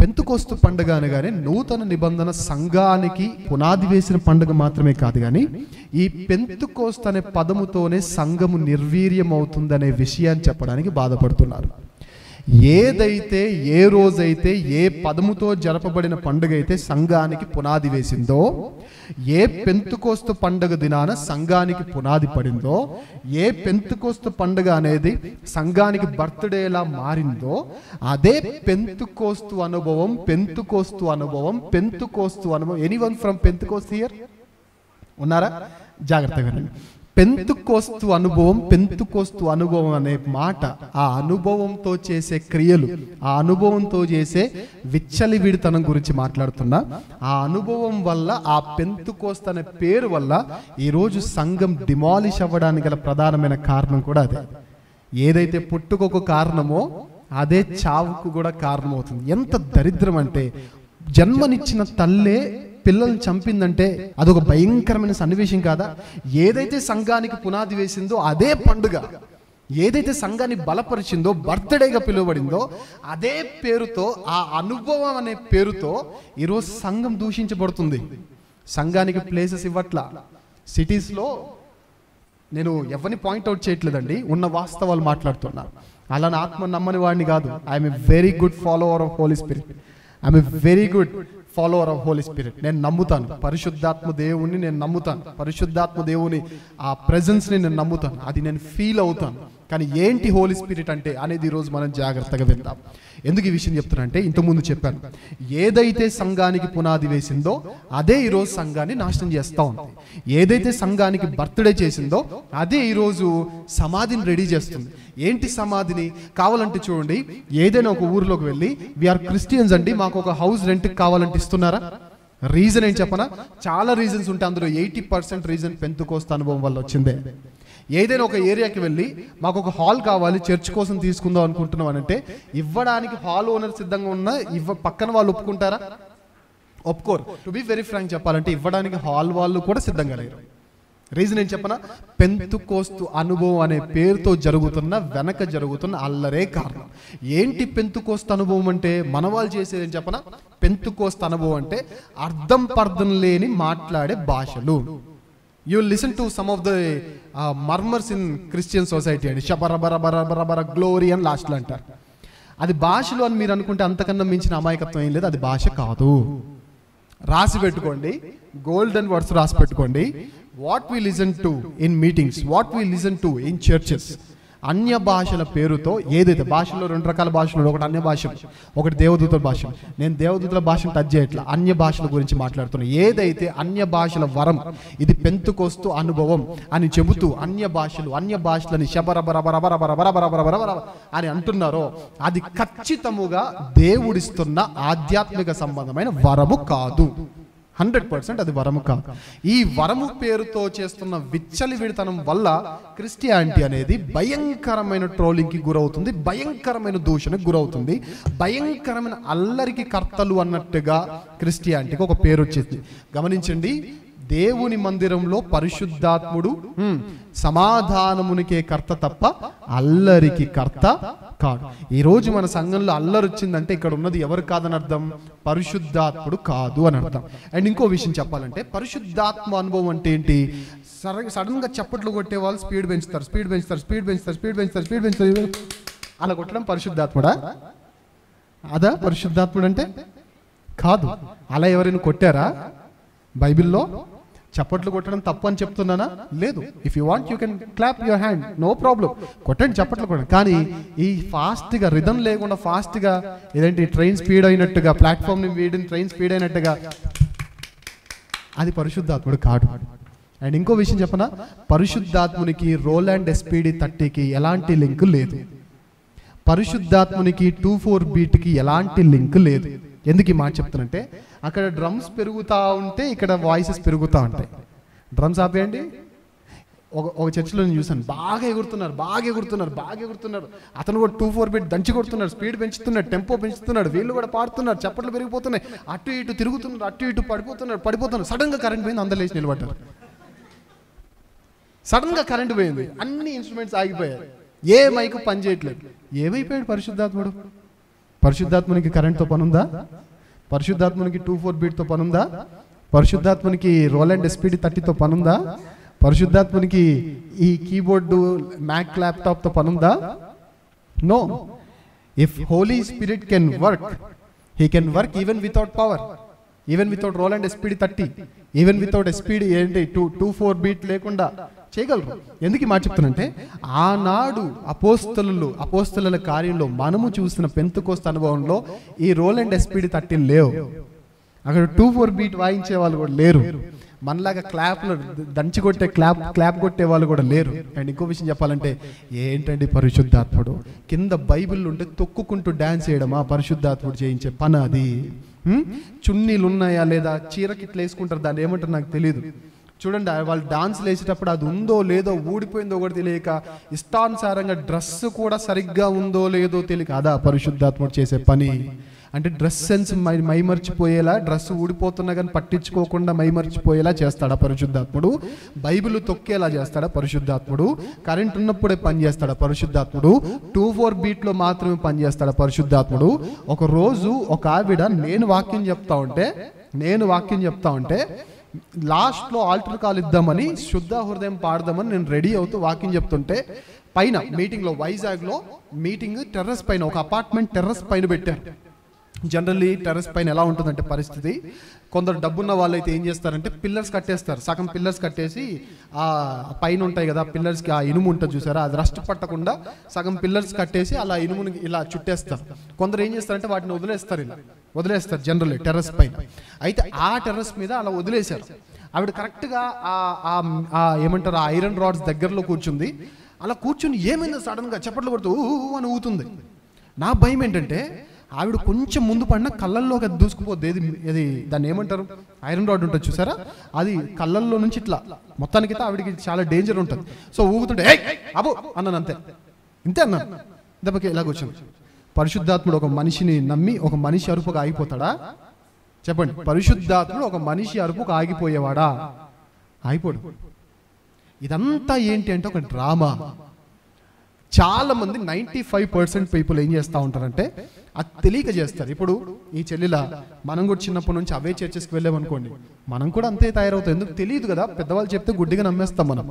పెంతుకోస్తు పండుగ అనగానే నూతన నిబంధన సంఘానికి పునాది వేసిన పండుగ మాత్రమే కాదు, కానీ ఈ పెంతుకోస్తు అనే పదముతోనే సంఘము నిర్వీర్యం అవుతుందనే విషయాన్ని చెప్పడానికి బాధపడుతున్నారు. ఏదైతే ఏ రోజైతే ఏ పదముతో జరపబడిన పండుగ అయితే సంఘానికి పునాది వేసిందో, ఏ పెంతుకోస్తు పండుగ దినాన సంఘానికి పునాది పడిందో, ఏ పెంతుకోస్తు పండుగ అనేది సంఘానికి బర్త్డేలా మారిందో, అదే పెంతుకోస్తు అనుభవం. ఎనీవన్ ఫ్రమ్ పెంతుకోస్తు హియర్ ఉన్నారా? జాగ్రత్తగా వినండి. పెంతుకోస్తు అనుభవం అనే మాట, ఆ అనుభవంతో చేసే క్రియలు, ఆ అనుభవంతో చేసే విచ్చలివిడితనం గురించి మాట్లాడుతున్నా. ఆ అనుభవం వల్ల, ఆ పెంతుకోస్తు అనే పేరు వల్ల ఈరోజు సంఘం డిమాలిష్ అవ్వడానికి గల ప్రధానమైన కారణం కూడా అదే. ఏదైతే పుట్టుకొక కారణమో అదే చావుకు కూడా కారణమవుతుంది. ఎంత దరిద్రం అంటే, జన్మనిచ్చిన తల్లే పిల్లల్ని చంపిందంటే అదొక భయంకరమైన సన్నివేశం కాదా? ఏదైతే సంఘానికి పునాది వేసిందో అదే పండుగ, ఏదైతే సంఘాన్ని బలపరిచిందో, బర్త్డేగా పిలువబడిందో, అదే పేరుతో, ఆ అనుభవం అనే పేరుతో ఈరోజు సంఘం దూషించబడుతుంది. సంఘానికి ప్లేసెస్ ఇవ్వట్లా. సిటీస్లో నేను ఎవరిని పాయింట్అవుట్ చేయట్లేదండి, ఉన్న వాస్తవాలు మాట్లాడుతున్నా. అలానే ఆత్మ నమ్మని వాడిని కాదు. I'm a very good follower of Holy Spirit. I'm a very good follower of Holy Spirit. నేను నమ్ముతాను పరిశుద్ధాత్మ దేవుణ్ణి, నేను నమ్ముతాను పరిశుద్ధాత్మ దేవుని ఆ ప్రెజెన్స్ని నేను నమ్ముతాను, అది నేను ఫీల్ అవుతాను. కానీ ఏంటి హోలీ స్పిరిట్ అంటే అనేది ఈరోజు మనం జాగ్రత్తగా విందాం. ఎందుకు ఈ విషయం చెప్తున్నా అంటే, ఇంతకుముందు చెప్పాను, ఏదైతే సంఘానికి పునాది వేసిందో అదే ఈరోజు సంఘాన్ని నాశనం చేస్తూ ఉంది. ఏదైతే సంఘానికి బర్త్డే చేసిందో అదే ఈరోజు సమాధిని రెడీ చేస్తుంది. ఏంటి సమాధిని? కావాలంటే చూడండి, ఏదైనా ఒక ఊరిలోకి వెళ్ళి, వీఆర్ క్రిస్టియన్స్ అండి, మాకు ఒక హౌస్ రెంట్కి కావాలంటే ఇస్తున్నారా? రీజన్ ఏం చెప్పనా? చాలా రీజన్స్ ఉంటాయి. అందులో 80% రీజన్ పెంతుకోస్తు అనుభవం వల్ల వచ్చిందే. ఏదైనా ఒక ఏరియాకి వెళ్ళి, మాకు ఒక హాల్ కావాలి, చర్చ్ కోసం తీసుకుందాం అనుకుంటున్నాం అంటే, ఇవ్వడానికి హాల్ ఓనర్ సిద్ధంగా ఉన్నా పక్కన వాళ్ళు ఒప్పుకుంటారా? ఒప్పుకోరు. టు బి వెరీ ఫ్రాంక్ చెప్పాలంటే, ఇవ్వడానికి హాల్ వాళ్ళు కూడా సిద్ధంగా లేరు. రీజన్ ఏం చెప్పనా? పెంతుకోస్తు అనుభవం అనే పేరుతో వెనక జరుగుతున్న అల్లరే కారణం. ఏంటి పెంతుకోస్తు అనుభవం అంటే? మన వాళ్ళు చేసేది ఏం చెప్పనా? పెంతుకోస్తు అనుభవం అంటే అర్థం పర్థం లేని మాట్లాడే భాషలు. You will listen to some of the murmurs in Christian society అండి. షబరబరబరబరబర గ్లోరీ అని లాస్ట్లో అంటారు. అది భాషలు అని మీరు అనుకుంటే అంతకన్నా మించిన అమాయకత్వం ఏం లేదు. అది భాష కాదు. రాసి పెట్టుకోండి, గోల్డెన్ వర్డ్స్ రాసి పెట్టుకోండి. What we listen to in meetings, what we listen to in churches, అన్య భాషల పేరుతో ఏదైతే భాషలో 2 రకాల భాషలు, ఒకటి అన్య భాష, ఒకటి దేవదూతల భాష. నేను దేవదూతల భాషను టచ్ చేయట్లా, అన్య భాషల గురించి మాట్లాడుతున్నాను. ఏదైతే అన్య భాషల వరం, ఇది పెంతుకోస్తు అనుభవం అని చెబుతూ అన్య భాషలని శబరబరబరబరబరబరబరబరబర అని అంటున్నారో, అది ఖచ్చితముగా దేవుడిస్తున్న ఆధ్యాత్మిక సంబంధమైన వరము కాదు. 100% అది వరము కాదు. ఈ వరము పేరుతో చేస్తున్న విచ్చలివిడితనం వల్ల క్రిస్టియానిటీ అనేది భయంకరమైన ట్రోలింగ్కి గురవుతుంది, భయంకరమైన దూషణకు గురవుతుంది, భయంకరమైన అల్లరికి కర్తలు అన్నట్టుగా క్రిస్టియానిటీకి ఒక పేరు వచ్చేసింది. గమనించండి, దేవుని మందిరంలో పరిశుద్ధాత్ముడు సమాధానమునికే కర్త తప్ప అల్లరికి కర్త కాదు. ఈరోజు మన సంఘంలో అల్లరి వచ్చిందంటే ఇక్కడ ఉన్నది ఎవరు కాదని అర్థం? పరిశుద్ధాత్ముడు కాదు అని అర్థం. అండ్ ఇంకో విషయం చెప్పాలంటే, పరిశుద్ధాత్మ అనుభవం అంటే ఏంటి? సడన్ గా చప్పట్లు కొట్టే వాళ్ళు స్పీడ్ పెంచుతారు అలా కొట్టడం పరిశుద్ధాత్ముడా? అదా పరిశుద్ధాత్ముడు అంటే? కాదు. అలా ఎవరైనా కొట్టారా బైబిల్లో? చప్పట్లు కొట్టడం తప్పు అని చెప్తున్నానా? లేదు. If you want you can clap your hand, no problem, కొట్టండి, చప్పట్లు కొట్టండి. కానీ ఈ ఫాస్ట్గా రిథం లేకుండా ఫాస్ట్గా ఏదంటే ట్రైన్ స్పీడ్ అయినట్టుగా, ప్లాట్ఫామ్ని వీడిని ట్రైన్ స్పీడ్ అయినట్టుగా, అది పరిశుద్ధాత్ముడు కాదు. అండ్ ఇంకో విషయం చెప్పనా, పరిశుద్ధాత్మునికి రోలాండ్ SPD 30కి ఎలాంటి లింక్ లేదు. పరిశుద్ధాత్మునికి 24 బీట్కి ఎలాంటి లింక్ లేదు. ఎందుకు ఈ మాట చెప్తానంటే, అక్కడ డ్రమ్స్ పెరుగుతూ ఉంటే ఇక్కడ వాయిసెస్ పెరుగుతూ ఉంటాయి. డ్రమ్స్ ఆపేయండి. ఒక చర్చిలో నేను చూసాను, బాగా ఎగురుతున్నారు. అతను కూడా 24 బీట్ దంచి కొడుతున్నాడు, స్పీడ్ పెంచుతున్నాడు, టెంపో పెంచుతున్నాడు, వీళ్ళు కూడా పాడుతున్నారు, చప్పట్లు పెరిగిపోతున్నాయి, అటు ఇటు తిరుగుతున్నారు, అటు ఇటు పడిపోతున్నారు. సడన్గా కరెంట్ పోయింది, అందరూ లేచి నిలబడ్డారు. సడన్గా కరెంట్ పోయింది, అన్ని ఇన్స్ట్రుమెంట్స్ ఆగిపోయాయి, ఏ మైకు పని చేయట్లేదు. ఏమైపోయాడు పరిశుద్ధాత్ముడు? పరిశుద్ధాత్మనికి కరెంట్తో పనుందా? పరిశుద్ధాత్మనికి 2/4 బీట్తో పనుందా? పరిశుద్ధాత్మనికి రోలాండ్ ఎస్పీడి 30తో పనుందా? పరిశుద్ధాత్మనికి ఈ కీబోర్డు మ్యాక్ ల్యాప్టాప్తో పనుందా? No. If holy spirit can work, he can work even without power, even without Roland SPD 30, even without SPD 2/4 beat లేకుండా చేయగలరు. ఎందుకు మాట చెప్తానంటే, ఆనాడు అపోస్తలుల కార్యంలో మనము చూసిన పెంతెకోస్తు అనుభవంలో ఈ రోలాండ్ ఎస్పీడి 30 లేవు. అక్కడ 2/4 బీట్ వాయించే వాళ్ళు కూడా లేరు. మనలాగా క్లాప్లు దంచి కొట్టే క్లాప్ కొట్టే వాళ్ళు కూడా లేరు. అండ్ ఇంకో విషయం చెప్పాలంటే, ఏంటండి పరిశుద్ధాత్ముడు? కింద బైబిల్ ఉంటే తొక్కుకుంటూ డ్యాన్స్ చేయడమా పరిశుద్ధాత్ముడు చేయించే పని అది? చున్నీలు ఉన్నాయా లేదా, చీరకిట్లు వేసుకుంటారు, దాన్ని ఏమంటారు నాకు తెలియదు. చూడండి, వాళ్ళు డాన్స్లు వేసేటప్పుడు అది ఉందో లేదో, ఊడిపోయిందో కూడా తెలియక, ఇష్టానుసారంగా డ్రెస్ కూడా సరిగ్గా ఉందో లేదో తెలియక, అదా పరిశుద్ధాత్ముడు చేసే పని? అంటే డ్రెస్ సెన్స్ మైమర్చిపోయేలా, డ్రెస్ ఊడిపోతున్నా కానీ పట్టించుకోకుండా మైమర్చిపోయేలా చేస్తాడా పరిశుద్ధాత్ముడు? బైబిల్ తొక్కేలా చేస్తాడా పరిశుద్ధాత్ముడు? కరెంట్ ఉన్నప్పుడే పని చేస్తాడా పరిశుద్ధాత్ముడు? 2/4 బీట్లో మాత్రమే పని చేస్తాడా పరిశుద్ధాత్ముడు? ఒక రోజు ఒక ఆవిడ నేను వాక్యం చెప్తా ఉంటే లాస్ట్లో ఆల్టర్ కాల్ ఇద్దామని, శుద్ధ హృదయం పాడదామని నేను రెడీ అవుతూ వాక్యం చెప్తుంటే, పైన మీటింగ్లో, వైజాగ్లో మీటింగ్ టెర్రస్ పైన, ఒక అపార్ట్మెంట్ టెర్రస్ పైన పెట్టారు. జనరల్లీ టెర్రస్ పైన ఎలా ఉంటుందంటే పరిస్థితి, కొందరు డబ్బున్న వాళ్ళు అయితే ఏం చేస్తారంటే పిల్లర్స్ కట్టేస్తారు. సగం పిల్లర్స్ కట్టేసి ఆ పైన ఉంటాయి కదా పిల్లర్స్కి, ఆ ఇనుము ఉంటుంది చూసారా, అది రస్ట్ పట్టకుండా సగం పిల్లర్స్ కట్టేసి అలా ఇనుముని ఇలా చుట్టేస్తారు. కొందరు ఏం చేస్తారంటే వాటిని వదిలేస్తారు జనరల్లీ టెర్రస్ పైన. అయితే ఆ టెర్రస్ మీద అలా వదిలేశారు. ఆవిడ కరెక్ట్గా ఏమంటారు, ఆ ఐరన్ రాడ్స్ దగ్గరలో కూర్చుంది. అలా కూర్చుని ఏమైందో సడన్గా చప్పట్లు కొడుతూ అని ఊగుతుంది. నా భయం ఏంటంటే, ఆవిడ కొంచెం ముందు పడినా కళ్ళల్లోకి అది దూసుకుపోద్ది. ఇది దాన్ని ఏమంటారు, ఐరన్ రాడ్ ఉంటుంది చూసారా, అది కళ్ళల్లో నుంచి ఇట్లా మొత్తానికి ఆవిడకి చాలా డేంజర్ ఉంటుంది. సో ఊగుతుంటే అబో అన్నాను, ఇంతే అన్నాను, దెబ్బకి ఇలా కూర్చొని. పరిశుద్ధాత్ముడు ఒక మనిషిని నమ్మి ఒక మనిషి అరుపుగా ఆగిపోతాడా? చెప్పండి, పరిశుద్ధాత్ముడు ఒక మనిషి అరుపుగా ఆగిపోయేవాడా? ఆగిపోడు. ఇదంతా ఏంటి అంటే ఒక డ్రామా. చాలా మంది 95% పీపుల్ ఏం చేస్తూ ఉంటారంటే అది తెలియక చేస్తారు. ఇప్పుడు ఈ చెల్లిలా మనం కూడా చిన్నప్పటి నుంచి అవే చర్చెస్కి వెళ్ళామనుకోండి, మనం కూడా అంతే తయారవుతాం. ఎందుకు తెలియదు కదా, పెద్దవాళ్ళు చెప్తే గుడ్డిగా నమ్మేస్తాం మనం.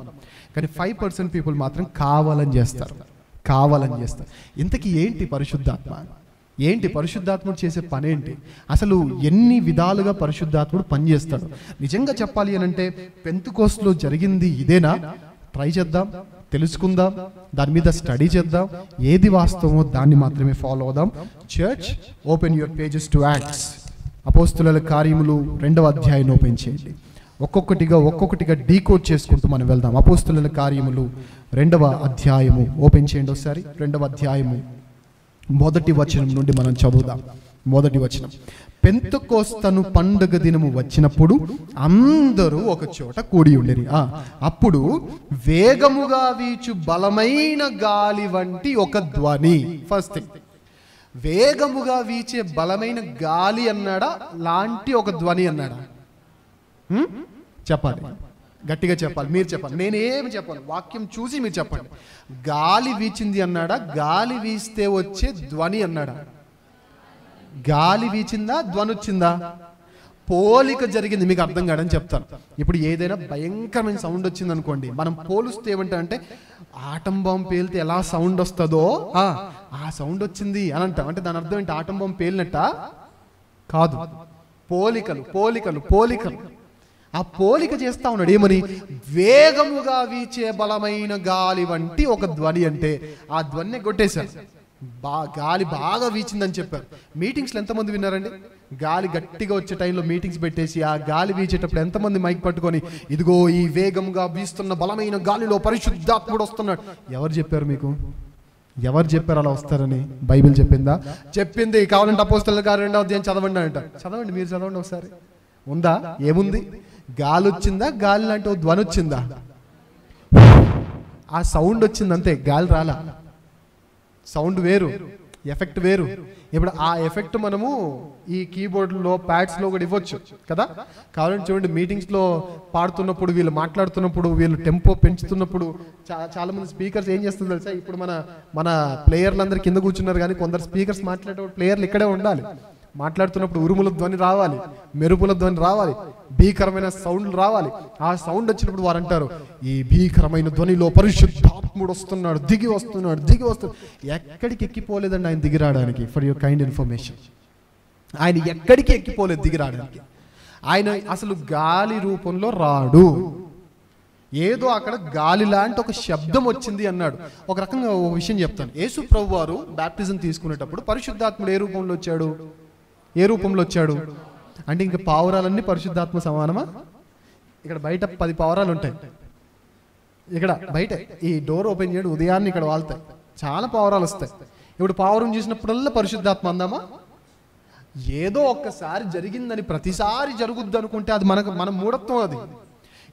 కానీ 5% పీపుల్ మాత్రం కావాలని చేస్తారు. ఇంతకీ ఏంటి పరిశుద్ధాత్మ? ఏంటి పరిశుద్ధాత్ముడు చేసే పని ఏంటి? అసలు ఎన్ని విధాలుగా పరిశుద్ధాత్ముడు పనిచేస్తాడు? నిజంగా చెప్పాలి అని అంటే పెంతెకోస్తులో జరిగింది ఇదేనా? ట్రై చేద్దాం, తెలుసుకుందాం, దాని మీద స్టడీ చేద్దాం. ఏది వాస్తవమో దాన్ని మాత్రమే ఫాలో అవుదాం. Church, open your pages to acts. అపోస్తుల కార్యములు 2వ అధ్యాయాన్ని ఓపెన్ చేయండి. ఒక్కొక్కటిగా డీకోడ్ చేసుకుంటూ మనం వెళ్దాం. అపోస్తుల కార్యములు 2వ అధ్యాయము ఓపెన్ చేయండి ఒకసారి. 2వ అధ్యాయము 1వ వచనం నుండి మనం చదువుదాం. 1వ వచనం. పెంతెకోస్తు పండుగ దినము వచ్చినప్పుడు అందరూ ఒక చోట కూడి ఉండిరి. అప్పుడు వేగముగా వీచు బలమైన గాలి వంటి ఒక ధ్వని. ఫస్ట్ థింగ్, వేగముగా వీచే బలమైన గాలి అన్నాడా, లాంటి ఒక ధ్వని అన్నాడా? చెప్పాలి, గట్టిగా చెప్పాలి, మీరు చెప్పాలి, నేనేమి చెప్పాలి, వాక్యం చూసి మీరు చెప్పండి. గాలి వీచింది అన్నాడా, గాలి వీస్తే వచ్చే ధ్వని అన్నాడా? గాలి వీచిందా, ధ్వని వచ్చిందా? పోలిక జరిగింది. మీకు అర్థం కాదని చెప్తాను. ఇప్పుడు ఏదైనా భయంకరమైన సౌండ్ వచ్చింది అనుకోండి, మనం పోలుస్తే ఏమంటారంటే ఆటం బాంబు పేలితే ఎలా సౌండ్ వస్తుందో ఆ సౌండ్ వచ్చింది అని అంటాం. అంటే దాని అర్థం ఏంటి? ఆటం బాంబు పేలినట్ట కాదు, పోలికలు. ఆ పోలిక చేస్తా ఉన్నాడు. ఏమని? వేగముగా వీచే బలమైన గాలి వంటి ఒక ధ్వని. అంటే ఆ ధ్వని కొట్టేశారు. గాలి బాగా వీచిందని చెప్పారు. మీటింగ్స్లో ఎంతమంది విన్నారండి? గాలి గట్టిగా వచ్చే టైంలో మీటింగ్స్ పెట్టేసి ఆ గాలి వీచేటప్పుడు ఎంతమంది మైక్ పట్టుకొని, ఇదిగో ఈ వేగంగా వీస్తున్న బలమైన గాలిలో పరిశుద్ధాత్ముడు వస్తున్నాడు. ఎవరు చెప్పారు మీకు? ఎవరు చెప్పారు అలా వస్తారని? బైబిల్ చెప్పిందా? చెప్పింది. కావాలంటే అపోస్తలుల కార్యం 2వ అధ్యాయం చదవండి అంట. చదవండి, మీరు చదవండి ఒకసారి. ఉందా? ఏముంది? గాలి వచ్చిందా? గాలి లాంటి ఓ ధ్వని వచ్చిందా? ఆ సౌండ్ వచ్చింది అంతే, గాలి రాలా. సౌండ్ వేరు, ఎఫెక్ట్ వేరు. ఇప్పుడు ఆ ఎఫెక్ట్ మనము ఈ కీబోర్డ్లో ప్యాడ్స్లో కూడా ఇవ్వచ్చు కదా. కావాలంటే చూడండి, మీటింగ్స్లో పాడుతున్నప్పుడు, వీళ్ళు మాట్లాడుతున్నప్పుడు, వీళ్ళు టెంపో పెంచుతున్నప్పుడు చాలా మంది స్పీకర్స్ ఏం చేస్తుంది తెలుసా, ఇప్పుడు మన ప్లేయర్లు కింద కూర్చున్నారు, కానీ కొందరు స్పీకర్స్ మాట్లాడేటప్పుడు ప్లేయర్లు ఇక్కడే ఉండాలి. మాట్లాడుతున్నప్పుడు ఉరుముల ధ్వని రావాలి, మెరుపుల ధ్వని రావాలి, భీకరమైన సౌండ్లు రావాలి. ఆ సౌండ్ వచ్చినప్పుడు వారు అంటారు, ఈ భీకరమైన ధ్వనిలో పరిశుద్ధాత్ముడు వస్తున్నాడు, దిగి వస్తున్నాడు. ఎక్కడికి ఎక్కిపోలేదండి ఆయన దిగి రావడానికి. ఫర్ యువర్ కైండ్ ఇన్ఫర్మేషన్, ఆయన ఎక్కడికి ఎక్కిపోలేదు దిగి రావడానికి. ఆయన అసలు గాలి రూపంలో రాడు. ఏదో అక్కడ గాలి లాంటి ఒక శబ్దం వచ్చింది అన్నాడు. ఒక రకంగా ఒక విషయం చెప్తాను. యేసు ప్రభు వారు బాప్టిజం తీసుకునేటప్పుడు పరిశుద్ధాత్ముడు ఏ రూపంలో వచ్చాడు అంటే, ఇంకా పావురాలన్నీ పరిశుద్ధాత్మ సమానమా? ఇక్కడ బయట 10 పావురాలు ఉంటాయి, ఇక్కడ బయట ఈ డోర్ ఓపెన్ చేయడం ఉదయాన్నే ఇక్కడ వాళ్తాయి, చాలా పావురాలు వస్తాయి. ఇప్పుడు పావురం చూసినప్పుడల్లా పరిశుద్ధాత్మ అందామా? ఏదో ఒక్కసారి జరిగిందని ప్రతిసారి జరుగుద్ది అనుకుంటే అది మన మూఢత్వం. అది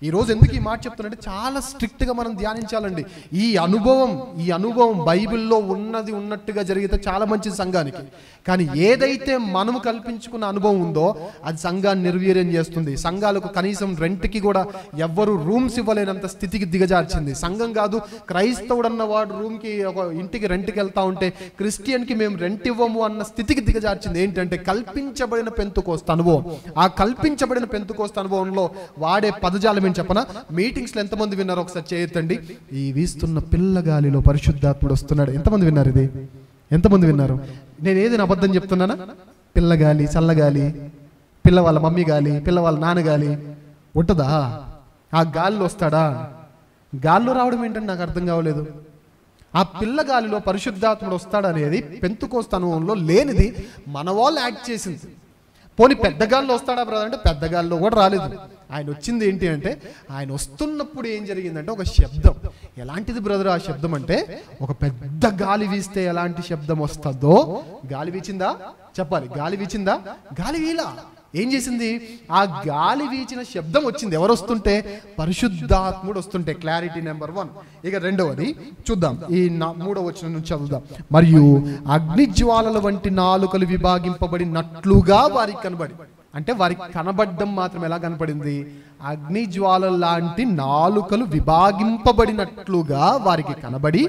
ఈరోజు ఎందుకు ఈ మాట చెప్తున్నంటే, చాలా స్ట్రిక్ట్గా మనం ధ్యానించాలండి. ఈ అనుభవం బైబిల్లో ఉన్నట్టుగా జరిగితే చాలా మంచిది సంఘానికి. కానీ ఏదైతే మనము కల్పించుకున్న అనుభవం ఉందో అది సంఘాన్ని నిర్వీర్యం చేస్తుంది. సంఘాలకు కనీసం రెంట్కి కూడా ఎవ్వరు రూమ్స్ ఇవ్వలేనంత స్థితికి దిగజార్చింది. సంఘం కాదు, క్రైస్తవుడన్న వాడు రూమ్కి ఒక ఇంటికి రెంట్కి వెళ్తా ఉంటే క్రిస్టియన్కి మేము రెంట్ ఇవ్వము అన్న స్థితికి దిగజార్చింది. ఏంటంటే కల్పించబడిన పెంతుకోస్తు అనుభవం. ఆ కల్పించబడిన పెంతుకోస్తు అనుభవంలో వాడే పదజాలం చెప్పనా? మీటింగ్స్ లో ఎంతమంది విన్నారు ఒకసారి చేయొద్దండి. ఈ వీస్తున్న పిల్లగాలిలో పరిశుద్ధాత్ముడు వస్తున్నాడు. ఎంతమంది విన్నారు? ఇది ఎంతమంది విన్నారు? నేను ఏదైనా అబద్ధం చెప్తున్నానా? పిల్లగాలి, చల్లగాలి, పిల్లవాళ్ళ మమ్మీ గాలి, పిల్లవాళ్ళ నాన్నగాలి ఉంటుందా? ఆ గాలిలో వస్తాడా? గాల్లో రావడం ఏంటంటే నాకు అర్థం కావలేదు. ఆ పిల్లగాలిలో పరిశుద్ధాత్ముడు వస్తాడనేది పెంతుకోస్తు అనుభవంలో లేనిది మన వాళ్ళు యాక్ట్ చేసింది. పోనీ పెద్ద గాల్లో వస్తాడా బ్రదర్ అంటే, పెద్ద గాల్లో కూడా రాలేదు. ఆయన వచ్చింది ఏంటి అంటే, ఆయన వస్తున్నప్పుడు ఏం జరిగిందంటే ఒక శబ్దం. ఎలాంటిది బ్రదర్ ఆ శబ్దం అంటే, ఒక పెద్ద గాలి వీస్తే ఎలాంటి శబ్దం వస్తుందో. గాలి వీచిందా చెప్పాలి. గాలి వీచిందా? గాలి వీలా. ఏం చేసింది? ఆ గాలి వీచిన శబ్దం వచ్చింది. ఎవరు వస్తుంటే? పరిశుద్ధాత్ముడు వస్తుంటే. Clarity number 1. ఇక రెండవది చూద్దాం, ఈ 3వ వచనం నుంచి చదువుదాం. మరియు అగ్నిజ్వాలల వంటి నాలుకలు విభాగింపబడినట్లుగా వారికి కనబడి, అంటే వారికి కనబడ్డం మాత్రం ఎలా కనపడింది? అగ్నిజ్వాల లాంటి నాలుకలు విభాగింపబడినట్లుగా వారికి కనబడి,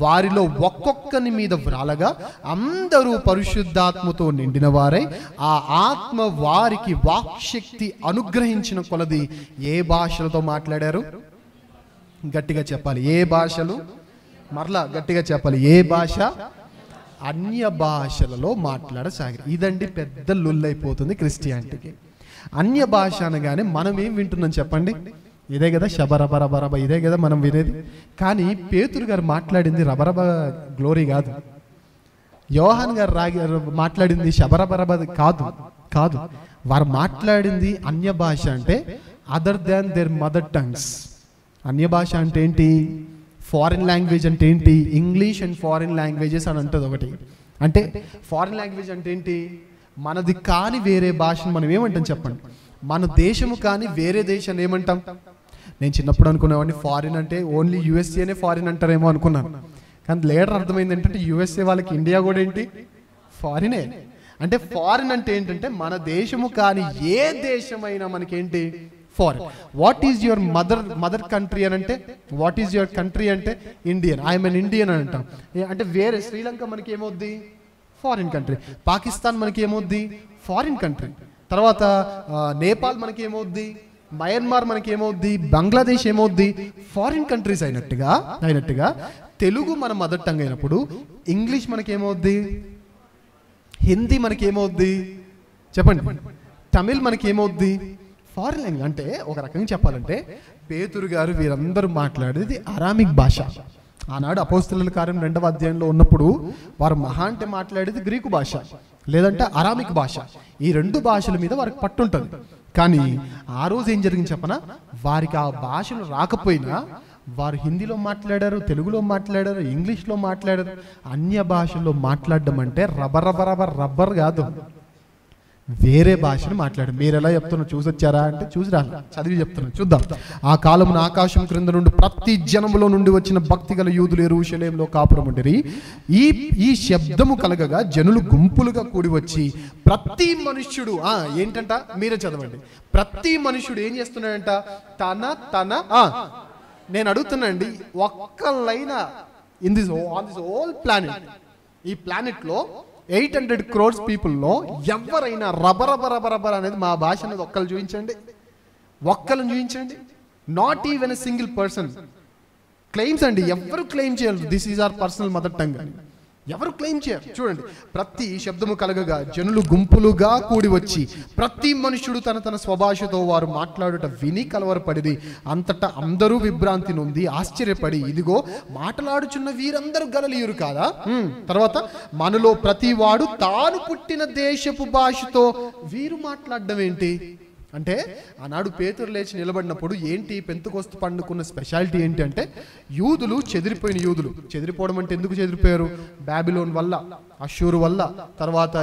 వారిలో ఒక్కొక్కని మీద వ్రాలగా అందరూ పరిశుద్ధాత్మతో నిండిన వారై ఆ ఆత్మ వారికి వాక్శక్తి అనుగ్రహించిన కొలది ఏ భాషలతో మాట్లాడారు? గట్టిగా చెప్పాలి. ఏ భాషలు? మరలా గట్టిగా చెప్పాలి. ఏ భాష? అన్య భాషలలో మాట్లాడసాగారు. ఇదండి పెద్ద లొల్లైపోతుంది క్రిస్టియానిటీకి. అన్య భాష అనగానే మనం ఏం వింటున్నాం చెప్పండి? ఇదే కదా శబరబరబరబ, ఇదే కదా మనం వినేది. కానీ పేతురు గారు మాట్లాడింది రబరబ గ్లోరీ కాదు. యోహాన్ గారు మాట్లాడింది శబరబరబ కాదు. వారు మాట్లాడింది అన్య భాష. అంటే other than there mother tongues. అన్య భాష అంటే ఏంటి? ఫారిన్ లాంగ్వేజ్ అంటే ఏంటి? ఇంగ్లీష్ అండ్ ఫారిన్ లాంగ్వేజెస్ అని అంటుంది ఒకటి. అంటే ఫారిన్ లాంగ్వేజ్ అంటే ఏంటి? మనది కాని వేరే భాషను మనం ఏమంటాం చెప్పండి? మన దేశము కానీ వేరే దేశాన్ని ఏమంటాం? నేను చిన్నప్పుడు అనుకునేవాడిని ఫారిన్ అంటే ఓన్లీ యూఎస్ఏనే ఫారిన్ అంటారేమో అనుకున్నాను. కానీ లేటర్ అర్థమైంది ఏంటంటే యూఎస్ఏ వాళ్ళకి ఇండియా కూడా ఏంటి? ఫారినే. అంటే ఫారిన్ అంటే ఏంటంటే మన దేశము కానీ ఏ దేశమైనా మనకేంటి? Foreign. What is your mother country అని అంటే, వాట్ ఈజ్ యువర్ కంట్రీ అంటే ఇండియన్. ఐఎమ్ ఎన్ ఇండియన్ అని అంటాం. అంటే వేరే శ్రీలంక మనకి ఏమవుద్ది? Foreign country. పాకిస్తాన్ మనకి ఏమవుద్ది? Foreign country. తర్వాత నేపాల్ మనకి ఏమవుద్ది? మయన్మార్ మనకి ఏమవుద్ది? బంగ్లాదేశ్ ఏమవుద్ది? ఫారిన్ కంట్రీస్ అయినట్టుగా తెలుగు మన మదర్ టంగ్ అయినప్పుడు ఇంగ్లీష్ మనకి ఏమవుద్ది? హిందీ మనకి ఏమవుద్ది చెప్పండి? తమిళ్ మనకి ఏమవుద్ది? Foreign language. అంటే ఒక రకంగా చెప్పాలంటే పేతురు గారు వీరందరూ మాట్లాడేది అరామిక్ భాష. ఆనాడు అపోస్తలుల కార్యం 2వ అధ్యాయంలో ఉన్నప్పుడు వారు మహా అంటే మాట్లాడేది గ్రీకు భాష, లేదంటే అరామిక్ భాష. ఈ 2 భాషల మీద వారికి పట్టుంటుంది. కానీ ఆ రోజు ఏం జరిగింది చెప్పనా? వారికి ఆ భాషలు రాకపోయినా వారు హిందీలో మాట్లాడారు, తెలుగులో మాట్లాడారు, ఇంగ్లీష్లో మాట్లాడారు. అన్య భాషల్లో మాట్లాడడం అంటే రబ్బర్ కాదు. వేరే భాషను మాట్లాడు. మీరు ఎలా చెప్తున్నారు చూసొచ్చారా అంటే చూసి రా, చదివి చెప్తున్నాను చూద్దాం. ఆ కాలమున ఆకాశం క్రింద నుండి ప్రతి జనములో నుండి వచ్చిన భక్తి గల యూదులు యెరూషలేములో కాపురముండిరి. ఈ శబ్దము కలగగా జనులు గుంపులుగా కూడి వచ్చి ప్రతి మనుష్యుడు ఏంటంట, మీరే చదవండి. ప్రతి మనుష్యుడు ఏం చేస్తున్నాడంట, తన నేను అడుగుతున్నాండి, ఒక్క line on this whole planet, ఈ ప్లానెట్ లో 800 crores పీపుల్లో ఎవరైనా రబరబరబరబర అనేది మా భాష అనేది ఒక్కరు చూపించండి, ఒక్కరిని చూపించండి. Not even a single person claims అండి. ఎవరు క్లెయిమ్ చేయరు this is our personal mother tongue అని, ఎవరు క్లెయిమ్ చేయరు. చూడండి, ప్రతి శబ్దము కలగగా జనులు గుంపులుగా కూడి వచ్చి ప్రతి మనుష్యుడు తన స్వభాషతో వారు మాట్లాడుట విని కలవరపడిది. అంతటా అందరూ విభ్రాంతి నొంది ఆశ్చర్యపడి, ఇదిగో మాట్లాడుచున్న వీరందరూ గలిలయులు కాదా? తర్వాత, మనలో ప్రతి వాడు తాను పుట్టిన దేశపు భాషతో వీరు మాట్లాడడం ఏంటి అంటే, ఆనాడు పేతురు లేచి నిలబడినప్పుడు ఏంటి పెంతెకోస్తు పండుకున్న స్పెషాలిటీ ఏంటి అంటే, యూదులు చెదిరిపోయిన యూదులు. చెదిరిపోవడం అంటే ఎందుకు చెదిరిపోయారు? బాబిలోన్ వల్ల, అష్షూరు వల్ల, తర్వాత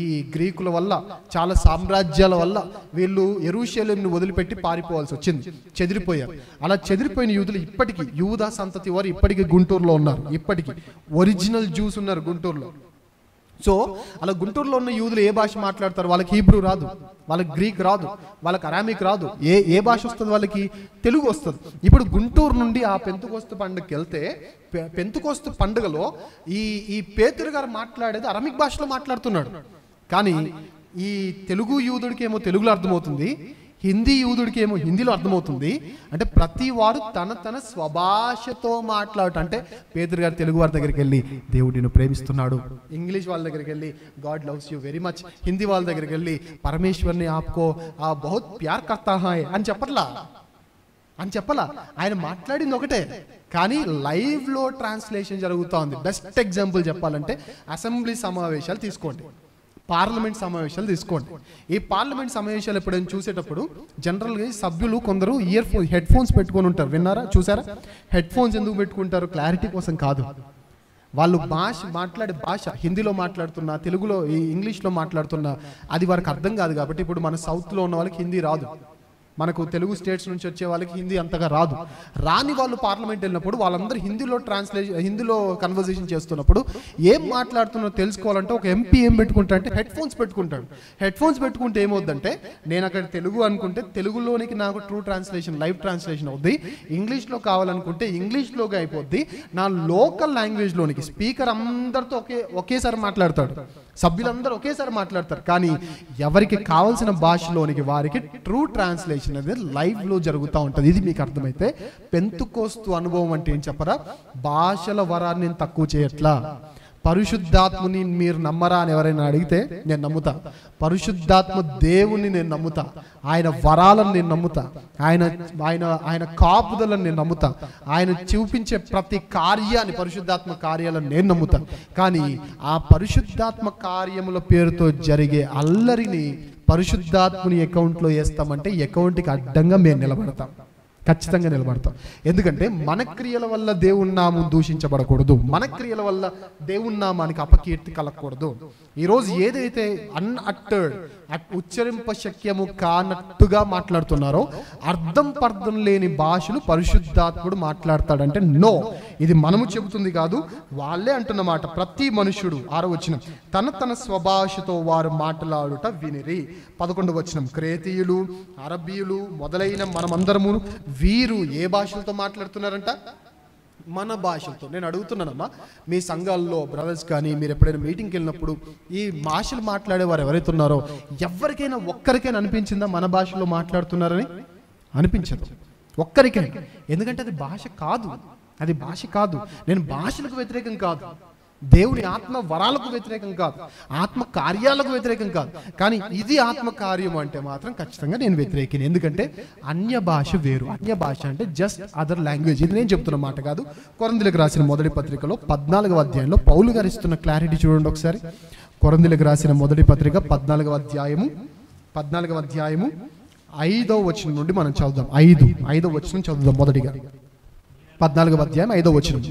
ఈ గ్రీకుల వల్ల, చాలా సామ్రాజ్యాల వల్ల వీళ్ళు యెరూషలేమును వదిలిపెట్టి పారిపోవాల్సి వచ్చింది, చెదిరిపోయారు. అలా చెదిరిపోయిన యూదులు ఇప్పటికీ, యూదా సంతతి వారు ఇప్పటికీ గుంటూరులో ఉన్నారు. ఇప్పటికీ ఒరిజినల్ జ్యూస్ ఉన్నారు గుంటూరులో. సో అలా గుంటూరులో ఉన్న యూదులు ఏ భాష మాట్లాడతారు? వాళ్ళకి హీబ్రూ రాదు, వాళ్ళకి గ్రీక్ రాదు, వాళ్ళకి అరామిక్ రాదు. ఏ భాష వస్తుంది? వాళ్ళకి తెలుగు వస్తుంది. ఇప్పుడు గుంటూరు నుండి ఆ పెంతెకోస్తు పండుగకి వెళ్తే, పెంతెకోస్తు పండుగలో ఈ పేతురు గారు మాట్లాడేది అరామిక్ భాషలో మాట్లాడుతున్నాడు. కానీ ఈ తెలుగు యూదుడికి ఏమో తెలుగులో అర్థమవుతుంది, హిందీ యూదుడికి ఏమో హిందీలో అర్థమవుతుంది. అంటే ప్రతి వారు తన స్వభాషతో మాట్లాడటం. అంటే పేతురు గారు తెలుగు వారి దగ్గరికి వెళ్ళి దేవుడు నిన్ను ప్రేమిస్తున్నాడు, ఇంగ్లీష్ వాళ్ళ దగ్గరికి వెళ్ళి God loves you very much, Hindi వాళ్ళ దగ్గరికి వెళ్ళి పరమేశ్వర్ని ఆప్కో బహుత్ ప్యార్ కర్తా హై అని చెప్పలా. ఆయన మాట్లాడింది ఒకటే, కానీ లైవ్ లో ట్రాన్స్లేషన్ జరుగుతూ ఉంది. బెస్ట్ ఎగ్జాంపుల్ చెప్పాలంటే అసెంబ్లీ సమావేశాలు తీసుకోండి, పార్లమెంట్ సమావేశాలు తీసుకోండి. ఈ పార్లమెంట్ సమావేశాలు ఎప్పుడైనా చూసేటప్పుడు జనరల్గా సభ్యులు కొందరు హెడ్ ఫోన్స్ పెట్టుకొని ఉంటారు. విన్నారా, చూసారా? హెడ్ ఫోన్స్ ఎందుకు పెట్టుకుంటారు? క్లారిటీ కోసం కాదు. వాళ్ళు మాట్లాడే భాష హిందీలో మాట్లాడుతున్నా, తెలుగులో ఇంగ్లీష్లో మాట్లాడుతున్నా అది వారికి అర్థం కాదు. కాబట్టి ఇప్పుడు మన సౌత్లో ఉన్న వాళ్ళకి హిందీ రాదు, మనకు తెలుగు స్టేట్స్ నుంచి వచ్చే వాళ్ళకి హిందీ అంతగా రాదు. రాని వాళ్ళు పార్లమెంట్ వెళ్ళినప్పుడు వాళ్ళందరూ హిందీలో కన్వర్జేషన్ చేస్తున్నప్పుడు ఏం మాట్లాడుతున్నారో తెలుసుకోవాలంటే ఒక ఎంపీ ఏం పెట్టుకుంటాడు అంటే హెడ్ ఫోన్స్ పెట్టుకుంటాడు. హెడ్ ఫోన్స్ పెట్టుకుంటే ఏమవుద్దంటే, నేను అక్కడ తెలుగు అనుకుంటే తెలుగులోనికి నాకు ట్రూ ట్రాన్స్లేషన్, లైవ్ ట్రాన్స్లేషన్ అవుద్ది. ఇంగ్లీష్లో కావాలనుకుంటే ఇంగ్లీష్లోకి అయిపోద్ది. నా లోకల్ లాంగ్వేజ్లోనికి స్పీకర్ అందరితో ఒకేసారి మాట్లాడతాడు, సభ్యులందరూ ఒకేసారి మాట్లాడతారు. కానీ ఎవరికి కావాల్సిన భాషలోనికి వారికి ట్రూ ట్రాన్స్లేషన్ అనేది లైవ్ లో జరుగుతూ ఉంటుంది. ఇది మీకు అర్థమైతే పెంతెకోస్తు అనుభవం అంటే ఏం చెప్పరా? భాషల వరాన్ని నేను తక్కువ చేయట్లా. పరిశుద్ధాత్మని మీరు నమ్మరా అని ఎవరైనా అడిగితే నేను నమ్ముతా. పరిశుద్ధాత్మ దేవుని నేను నమ్ముతా, ఆయన వరాలను నేను నమ్ముతా, ఆయన కాపుదలను నేను నమ్ముతా, ఆయన చూపించే ప్రతి కార్యాన్ని, పరిశుద్ధాత్మ కార్యాలను నేను నమ్ముతా. కానీ ఆ పరిశుద్ధాత్మ కార్యముల పేరుతో జరిగే అల్లరిని పరిశుద్ధాత్మని అకౌంట్లో వేస్తామంటే అకౌంట్కి అడ్డంగా మేము నిలబడతాం, ఖచ్చితంగా నిలబడతాం. ఎందుకంటే మన క్రియల వల్ల దేవుని నామం దూషించబడకూడదు, మన క్రియల వల్ల దేవుని నామానికి అపకీర్తి కలగకూడదు. ఈరోజు ఏదైతే అన్అట్టర్డ్, ఉచ్చరింప శక్యము కానట్టుగా మాట్లాడుతున్నారో, అర్థం పర్థం లేని భాషలు పరిశుద్ధాత్ముడు మాట్లాడతాడంటే నో, ఇది మనము చెబుతుంది కాదు, వాళ్ళే అంటున్నమాట. ప్రతి మనుష్యుడు 6వ వచనం, తన స్వభాషతో వారు మాట్లాడుట వినిరి. 11వ వచనం, క్రేతీయులు, అరబీయులు మొదలైన మనమందరము వీరు ఏ భాషలతో మాట్లాడుతున్నారంట? మన భాషలతో. నేను అడుగుతున్నానమ్మా, మీ సంఘాల్లో బ్రదర్స్ కానీ మీరు ఎప్పుడైనా మీటింగ్కి వెళ్ళినప్పుడు ఈ భాషలు మాట్లాడే వారు ఎవరైతే ఉన్నారో ఎవరికైనా ఒక్కరికైనా అనిపించిందా మన భాషలో మాట్లాడుతున్నారని? అనిపించదు ఒక్కరికైనా. ఎందుకంటే అది భాష కాదు, అది భాష కాదు. నేను భాషలకు వ్యతిరేకం కాదు, దేవుని ఆత్మ వరాలకు వ్యతిరేకం కాదు, ఆత్మ కార్యాలకు వ్యతిరేకం కాదు. కానీ ఇది ఆత్మ కార్యం అంటే మాత్రం ఖచ్చితంగా నేను వ్యతిరేకిని. ఎందుకంటే అన్య భాష వేరు, అన్య భాష అంటే జస్ట్ అదర్ లాంగ్వేజ్. ఇది నేను చెప్తున్న మాట కాదు. కొరింథీయులకు రాసిన మొదటి పత్రికలో 14వ అధ్యాయంలో పౌలు గారు ఇస్తున్న క్లారిటీ చూడండి ఒకసారి. కొరింథీయులకు రాసిన మొదటి పత్రిక 14వ అధ్యాయము 5వ వచనం నుండి మనం చదువుదాం. 5వ వచనం చదువుదాం. మొదటిగా 14వ అధ్యాయం 5వ వచనం.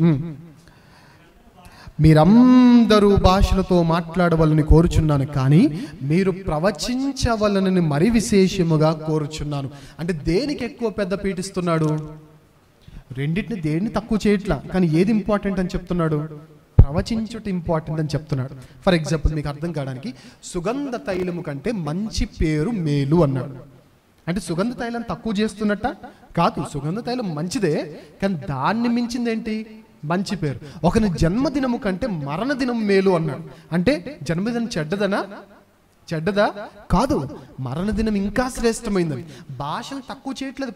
మీరందరూ భాషలతో మాట్లాడవలని కోరుచున్నాను, కానీ మీరు ప్రవచించవలనని మరి విశేషముగా కోరుచున్నాను. అంటే దేనికి ఎక్కువ పెద్ద పీటిస్తున్నాడు? రెండింటిని, దేన్ని తక్కువ చేయట్లా, కానీ ఏది ఇంపార్టెంట్ అని చెప్తున్నాడు? ప్రవచించుట ఇంపార్టెంట్ అని చెప్తున్నాడు. ఫర్ ఎగ్జాంపుల్ మీకు అర్థం కావడానికి, సుగంధ తైలము కంటే మంచి పేరు మేలు అన్నాడు. అంటే సుగంధ తైలం తక్కువ చేస్తున్నట్ట కాదు, సుగంధ తైలం మంచిదే, కానీ దాన్ని మించింది ఏంటి? మంచి పేరు. ఒకని జన్మదినము కంటే మరణదినం మేలు అన్నాడు. అంటే జన్మదినం చెడ్డదా? కాదు, మరణదినం ఇంకా శ్రేష్టమైందని. భాషను తక్కువ చేయట్లేదు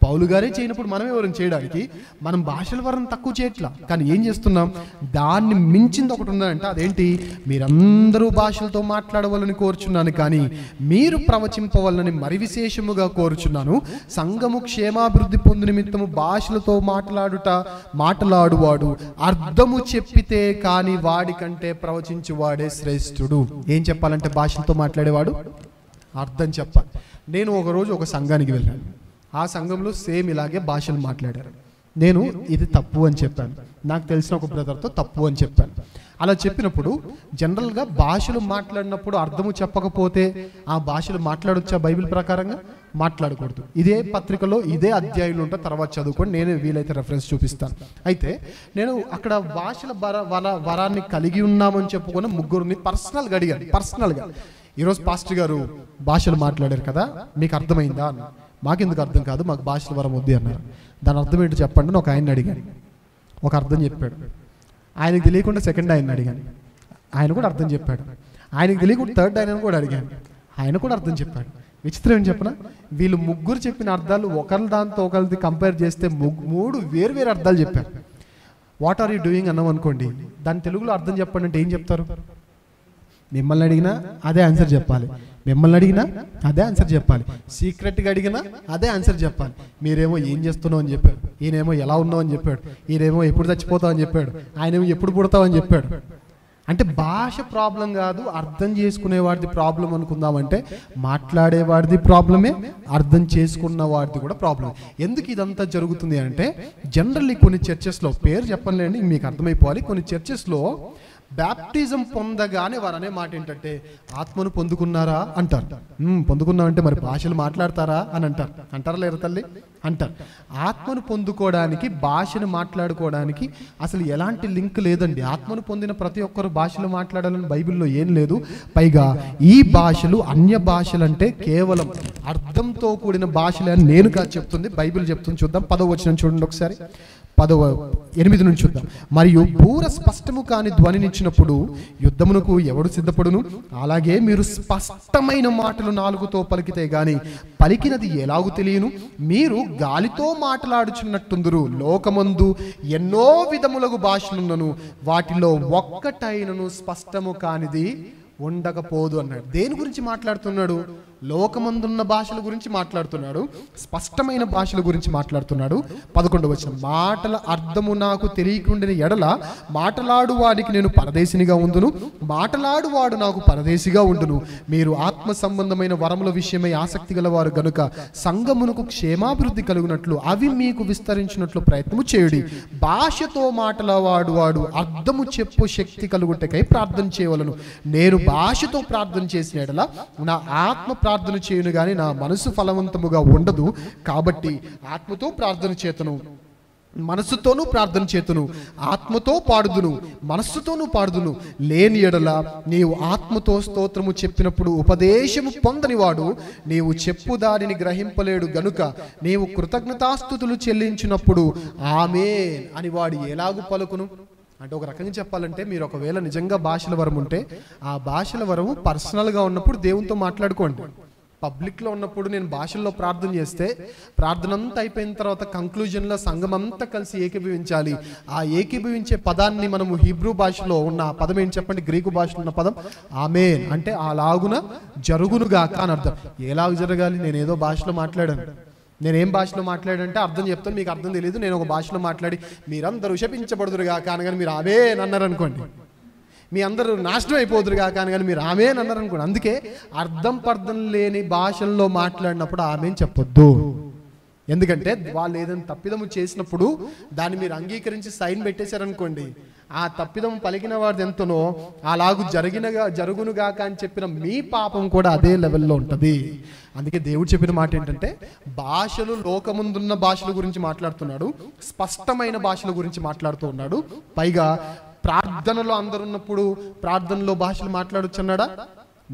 పౌలు గారే చేయనప్పుడు మనం ఎవరైనా చేయడానికి? మనం భాషల వరం తక్కువ చేయట్లా, కానీ ఏం చేస్తున్నాం? దాన్ని మించింది ఒకటి ఉందంటే అదేంటి? మీరందరూ భాషలతో మాట్లాడవాలని కోరుచున్నాను, కానీ మీరు ప్రవచింపవాలని మరి విశేషముగా కోరుచున్నాను. సంఘము క్షేమాభివృద్ధి పొందు నిమిత్తము భాషలతో మాట్లాడువాడు అర్థము చెప్పితే కానీ వాడి కంటే ప్రవచించువాడే శ్రేష్ఠుడు. ఏం చెప్పాలంటే భాషలతో మాట్లాడేవాడు అర్థం చెప్పాలి. నేను ఒకరోజు ఒక సంఘానికి వెళ్ళాను. ఆ సంఘంలో సేమ్ ఇలాగే భాషలు మాట్లాడారు. నేను ఇది తప్పు అని చెప్పాను. నాకు తెలిసిన ఒక బ్రదర్తో తప్పు అని చెప్పాను. అలా చెప్పినప్పుడు జనరల్గా భాషలు మాట్లాడినప్పుడు అర్థము చెప్పకపోతే ఆ భాషలు మాట్లాడొచ్చా? బైబిల్ ప్రకారంగా మాట్లాడకూడదు. ఇదే పత్రికలో ఇదే అధ్యాయులు ఉంటే తర్వాత చదువుకొని నేను వీలైతే రెఫరెన్స్ చూపిస్తాను. అయితే నేను అక్కడ భాషల వరాన్ని కలిగి ఉన్నామని చెప్పుకున్న ముగ్గురిని పర్సనల్గా అడిగాను. ఈరోజు పాస్టర్ గారు భాషలు మాట్లాడారు కదా, మీకు అర్థమైందా అన్న. మాకెందుకు అర్థం కాదు, మాకు భాషల వరం వద్దు అన్నారు. దాని అర్థం ఏంటి చెప్పండి అని ఒక ఆయన అడిగాను. ఒక అర్థం చెప్పాడు. ఆయనకు తెలియకుండా సెకండ్ ఆయన అడిగాను, ఆయన కూడా అర్థం చెప్పాడు. ఆయనకు తెలియకుండా థర్డ్ ఆయన కూడా అడిగాను, ఆయన కూడా అర్థం చెప్పాడు. విచిత్రం ఏంటి చెప్పనా? వీళ్ళు ముగ్గురు చెప్పిన అర్థాలు ఒకరి దాంతో ఒకరిది కంపేర్ చేస్తే మూడు వేరు అర్థాలు చెప్పారు. వాట్ ఆర్ యూ డూయింగ్ అన్నాం అనుకోండి, దాని తెలుగులో అర్థం చెప్పండి అంటే ఏం చెప్తారు? మిమ్మల్ని అడిగినా అదే ఆన్సర్ చెప్పాలి, మిమ్మల్ని అడిగినా అదే ఆన్సర్ చెప్పాలి, సీక్రెట్గా అడిగినా అదే ఆన్సర్ చెప్పాలి. మీరేమో ఏం చేస్తున్నావు అని చెప్పాడు, ఈయనేమో ఎలా ఉన్నావు అని చెప్పాడు, ఈయనేమో ఎప్పుడు చచ్చిపోతావు అని చెప్పాడు, ఆయనేమో ఎప్పుడు పుడతావు అని చెప్పాడు. అంటే భాష ప్రాబ్లం కాదు, అర్థం చేసుకునేవాడిది ప్రాబ్లం అనుకుందామంటే మాట్లాడేవాడిది ప్రాబ్లమే, అర్థం చేసుకున్న వాడిది కూడా ప్రాబ్లం. ఎందుకు ఇదంతా జరుగుతుంది అంటే జనరల్లీ కొన్ని చర్చెస్లో, పేరు చెప్పలేండి మీకు అర్థమైపోవాలి, కొన్ని చర్చెస్లో బ్యాప్టిజం పొందగానే వారు అనే మాట ఏంటంటే ఆత్మను పొందుకున్నారా అంటారు. పొందుకున్నామంటే మరి భాషలు మాట్లాడతారా అని అంటారా లేరు తల్లి? అంటారు. ఆత్మను పొందుకోవడానికి భాషను మాట్లాడుకోవడానికి అసలు ఎలాంటి లింక్ లేదండి. ఆత్మను పొందిన ప్రతి ఒక్కరు భాషలు మాట్లాడాలని బైబిల్లో ఏం లేదు. పైగా ఈ భాషలు అన్య భాషలు అంటే కేవలం అర్థంతో కూడిన భాషలే అని నేను కాదు చెప్తుంది, బైబిల్ చెప్తుంది. చూద్దాం 10వ వచనం చూడండి ఒకసారి, 8 నుంచి చూద్దాం. మరియు బూర స్పష్టము కాని ధ్వనినిచ్చినప్పుడు యుద్ధమునకు ఎవడు సిద్ధపడును? అలాగే మీరు స్పష్టమైన మాటలు నాలుగుతో పలికితే గాని పలికినది ఎలాగు తెలియను? మీరు గాలితో మాట్లాడుచున్నట్టుందురు. లోకమందు ఎన్నో విధములకు భాషలున్నను, వాటిలో ఒక్కటైనను స్పష్టము కానిది ఉండకపోదు అన్నాడు. దేని గురించి మాట్లాడుతున్నాడు? లోకమందున్న భాషల గురించి మాట్లాడుతున్నాడు, స్పష్టమైన భాషల గురించి మాట్లాడుతున్నాడు. 11వ వచనం, మాటల అర్థము నాకు తెలియకుండిన ఎడల మాటలాడు వాడికి నేను పరదేశినిగా ఉండును, మాటలాడువాడు నాకు పరదేశిగా ఉండును. మీరు ఆత్మ సంబంధమైన వరముల విషయమై ఆసక్తి గలవారు గనుక సంఘమునకు క్షేమాభివృద్ధి కలుగునట్లు అవి మీకు విస్తరించినట్లు ప్రయత్నము చేయుడి. భాషతో మాటలవాడు అర్థము చెప్పు శక్తి కలుగుటకై ప్రార్థన చేయవలను. నేను భాషతో ప్రార్థన చేసిన ఎడల నా ఆత్మ ప్రార్థన చేయను గాని నా మనసు ఫలవంతముగా ఉండదు. కాబట్టి ఆత్మతో ప్రార్థన చేతను, మనస్సుతోనూ ప్రార్థన చేతును, ఆత్మతో పాడుదును, మనస్సుతోనూ పాడుదును. లేని ఎడల నీవు ఆత్మతో స్తోత్రము చెప్పినప్పుడు ఉపదేశము పొందనివాడు నీవు చెప్పు దానిని గ్రహింపలేడు గనుక నీవు కృతజ్ఞతాస్తుతులు చెల్లించినప్పుడు ఆమేన్ అని వాడు ఎలాగు పలుకును? అంటే ఒక రకంగా చెప్పాలంటే మీరు ఒకవేళ నిజంగా భాషల వరం ఉంటే ఆ భాషల వరము పర్సనల్గా ఉన్నప్పుడు దేవునితో మాట్లాడుకోండి. పబ్లిక్లో ఉన్నప్పుడు నేను భాషల్లో ప్రార్థన చేస్తే ప్రార్థన అంతా అయిపోయిన తర్వాత కంక్లూజన్లో సంఘం అంతా కలిసి ఏకీభవించాలి. ఆ ఏకీభవించే పదాన్ని మనము హీబ్రూ భాషలో ఉన్న ఆ పదం ఏంటి చెప్పండి? గ్రీకు భాషలో ఉన్న పదం ఆమేన్. అంటే అలాగున జరుగునుగాక అని అర్థం. ఎలాగ జరగాలి? నేను ఏదో భాషలో మాట్లాడాను, నేనేం భాషలో మాట్లాడంటే అర్థం చెప్తాను, మీకు అర్థం తెలియదు. నేను ఒక భాషలో మాట్లాడి మీరందరూ శపించబడుదురుగా కానీ మీరు ఆమేన్ అన్నారు అనుకోండి, మీ అందరూ నాశనం అయిపోదురుగా కానీ మీరు ఆమేన్ అన్నారు అనుకోండి. అందుకే అర్థం పర్థం లేని భాషల్లో మాట్లాడినప్పుడు ఆమేన్ చెప్పొద్దు. ఎందుకంటే వాళ్ళు ఏదైనా తప్పిదము చేసినప్పుడు దాన్ని మీరు అంగీకరించి సైన్ పెట్టేశారనుకోండి, ఆ తప్పిదం పలికిన వాడు ఎంతనో అలాగూ జరుగునుగాక అని చెప్పిన మీ పాపం కూడా అదే లెవెల్లో ఉంటుంది. అందుకే దేవుడు చెప్పిన మాట ఏంటంటే, భాషలు లోకముందున్న భాషల గురించి మాట్లాడుతున్నాడు, స్పష్టమైన భాషల గురించి మాట్లాడుతూ ఉన్నాడు. పైగా ప్రార్థనలో అందరున్నప్పుడు ప్రార్థనలో భాషలు మాట్లాడొచ్చు అన్నాడా?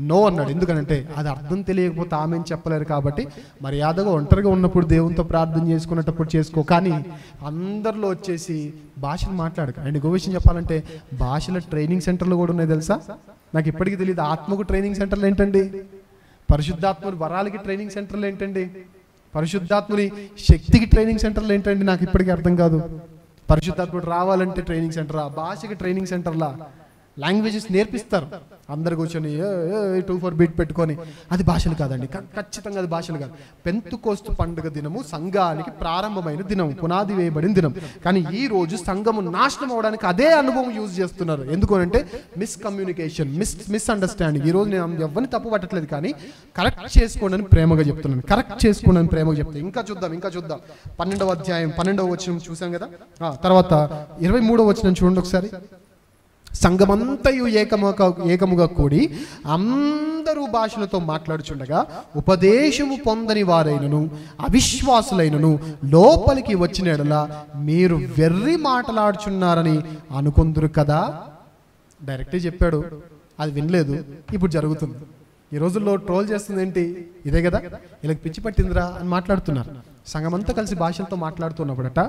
నో అన్నాడు. ఎందుకనంటే అది అర్థం తెలియకపోతే ఆమె చెప్పలేరు కాబట్టి మర్యాదగా ఒంటరిగా ఉన్నప్పుడు దేవునితో ప్రార్థన చేసుకునేటప్పుడు చేసుకో, కానీ అందరిలో వచ్చేసి భాషలు మాట్లాడక. అండ్ ఇంకో విషయం చెప్పాలంటే, భాషల ట్రైనింగ్ సెంటర్లు కూడా ఉన్నాయి తెలుసా? నాకు ఇప్పటికీ తెలియదు. ఆత్మకు ట్రైనింగ్ సెంటర్లు ఏంటండి? పరిశుద్ధాత్మని వరాలకి ట్రైనింగ్ సెంటర్లు ఏంటండి? పరిశుద్ధాత్మని శక్తికి ట్రైనింగ్ సెంటర్లు ఏంటండి? నాకు ఇప్పటికీ అర్థం కాదు. పరిశుద్ధాత్ముడు రావాలంటే ట్రైనింగ్ సెంటరా? భాషకి ట్రైనింగ్ సెంటర్లా? లాంగ్వేజెస్ నేర్పిస్తారు, అందరు కూర్చొని 2-4 బీట్ పెట్టుకొని. అది భాషలు కాదండి, ఖచ్చితంగా అది భాషలు కాదు. పెంతుకోస్తు పండుగ దినము సంఘానికి ప్రారంభమైన దినం, పునాది వేయబడిన దినం. కానీ ఈ రోజు సంఘము నాశనం అవడానికి అదే అనుభవం యూజ్ చేస్తున్నారు. ఎందుకంటే మిస్కమ్యూనికేషన్, మిస్అండర్స్టాండింగ్. ఈ రోజు నేను ఎవరిని తప్పు పట్టట్లేదు, కానీ కరెక్ట్ చేసుకోండి అని ప్రేమగా చెప్తున్నాను. కరెక్ట్ చేసుకోండి అని ప్రేమగా చెప్తాను. ఇంకా చూద్దాం 12వ అధ్యాయం 12వ వచనం చూసాం కదా. తర్వాత 23వ వచనం చూడండి ఒకసారి. సంఘమంతయు ఏకముగా కూడి అందరూ భాషలతో మాట్లాడుచుండగా ఉపదేశము పొందని వారైనను అవిశ్వాసులైనను లోపలికి వచ్చిన ఎడల మీరు వెర్రి మాటలాడుచున్నారని అనుకొందురు కదా. డైరెక్ట్గా చెప్పాడు, అది వినలేదు, ఇప్పుడు జరుగుతుంది. ఈ రోజుల్లో ట్రోల్ చేస్తుంది ఏంటి? ఇదే కదా, వీళ్ళకి పిచ్చి పట్టిందిరా అని మాట్లాడుతున్నారు. సంఘమంతా కలిసి భాషలతో మాట్లాడుతున్నప్పుడట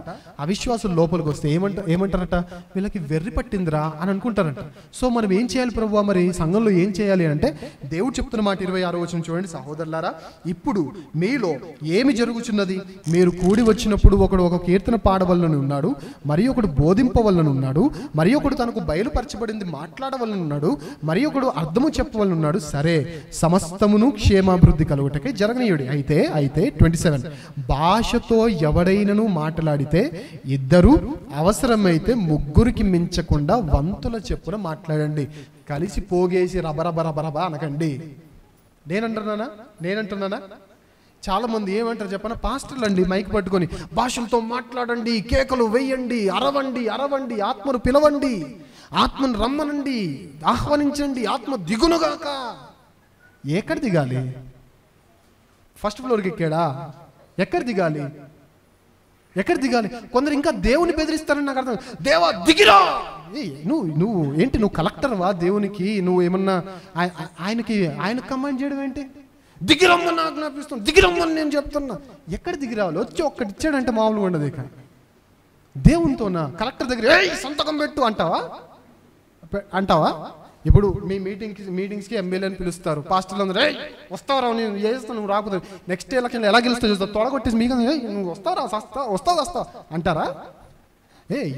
అవిశ్వాసులు లోపలికి వస్తే ఏమంటారట? వీళ్ళకి వెర్రి పట్టిందిరా అని అనుకుంటారట. సో మనం ఏం చేయాలి ప్రభువా? మరి సంఘంలో ఏం చేయాలి అంటే, దేవుడు చెప్తున్న మాట 26వ వచనం చూడండి. సహోదరులారా, ఇప్పుడు మీలో ఏమి జరుగుతున్నది? మీరు కూడి వచ్చినప్పుడు ఒకడు ఒక కీర్తన పాడవలనని ఉన్నాడు, మరి ఒకడు బోధింపవలనని ఉన్నాడు, మరి ఒకడు తనకు బయలుపరచబడింది మాట్లాడవలనని ఉన్నాడు, మరి ఒకడు అర్థము చెప్పవలనని ఉన్నాడు. సరే, సమస్తమును క్షేమాభివృద్ధి కలుగుటకై జరగనీయుడి. అయితే 27 భాషతో ఎవడైనను మాట్లాడితే ఇద్దరు, అవసరమైతే ముగ్గురికి మించకుండా వంతుల చెప్పున మాట్లాడండి. కలిసి పోగేసి రబరబరబరబా అనకండి. నేనంటున్నానా? చాలా మంది ఏమంటారు చెప్పనా? పాస్టర్లు అండి మైక్ పట్టుకొని భాషలతో మాట్లాడండి, కేకలు వేయండి, అరవండి, ఆత్మను పిలవండి, ఆత్మను రమ్మనండి, ఆహ్వానించండి, ఆత్మ దిగునుగాక. ఎక్కడ దిగాలి? ఫస్ట్ ఫ్లోర్కి ఎక్కాడా? ఎక్కడ దిగాలి? కొందరు ఇంకా దేవుని బెదిరిస్తారని నాకు అర్థం. దేవా దిగిరా! నువ్వు ఏంటి? నువ్వు కలెక్టర్వా దేవునికి? నువ్వు ఏమన్నా ఆయన కమాండ్ చేయడం ఏంటి? దిగిరమ్మని నాకు ఆజ్ఞాపిస్తాను, దిగిరమ్మని నేను చెప్తున్నా. ఎక్కడ దిగిరావాలి? వచ్చి ఒక్కటి ఇచ్చాడంటే మామూలుగా ఉండదు. ఇక దేవునితోనా? కలెక్టర్ దగ్గర సంతకం పెట్టు అంటావా? ఇప్పుడు మీ మీటింగ్స్కి ఎమ్మెల్యేని పిలుస్తారు, పాస్టర్లు అందరూ వస్తావరా, నేను చేస్తాను, నువ్వు రాకపోతే నెక్స్ట్ ఎలక్షన్ ఎలా గెలుస్తావు చూస్తావు, తొడగొట్టేసి మీకు నువ్వు వస్తావు అంటారా?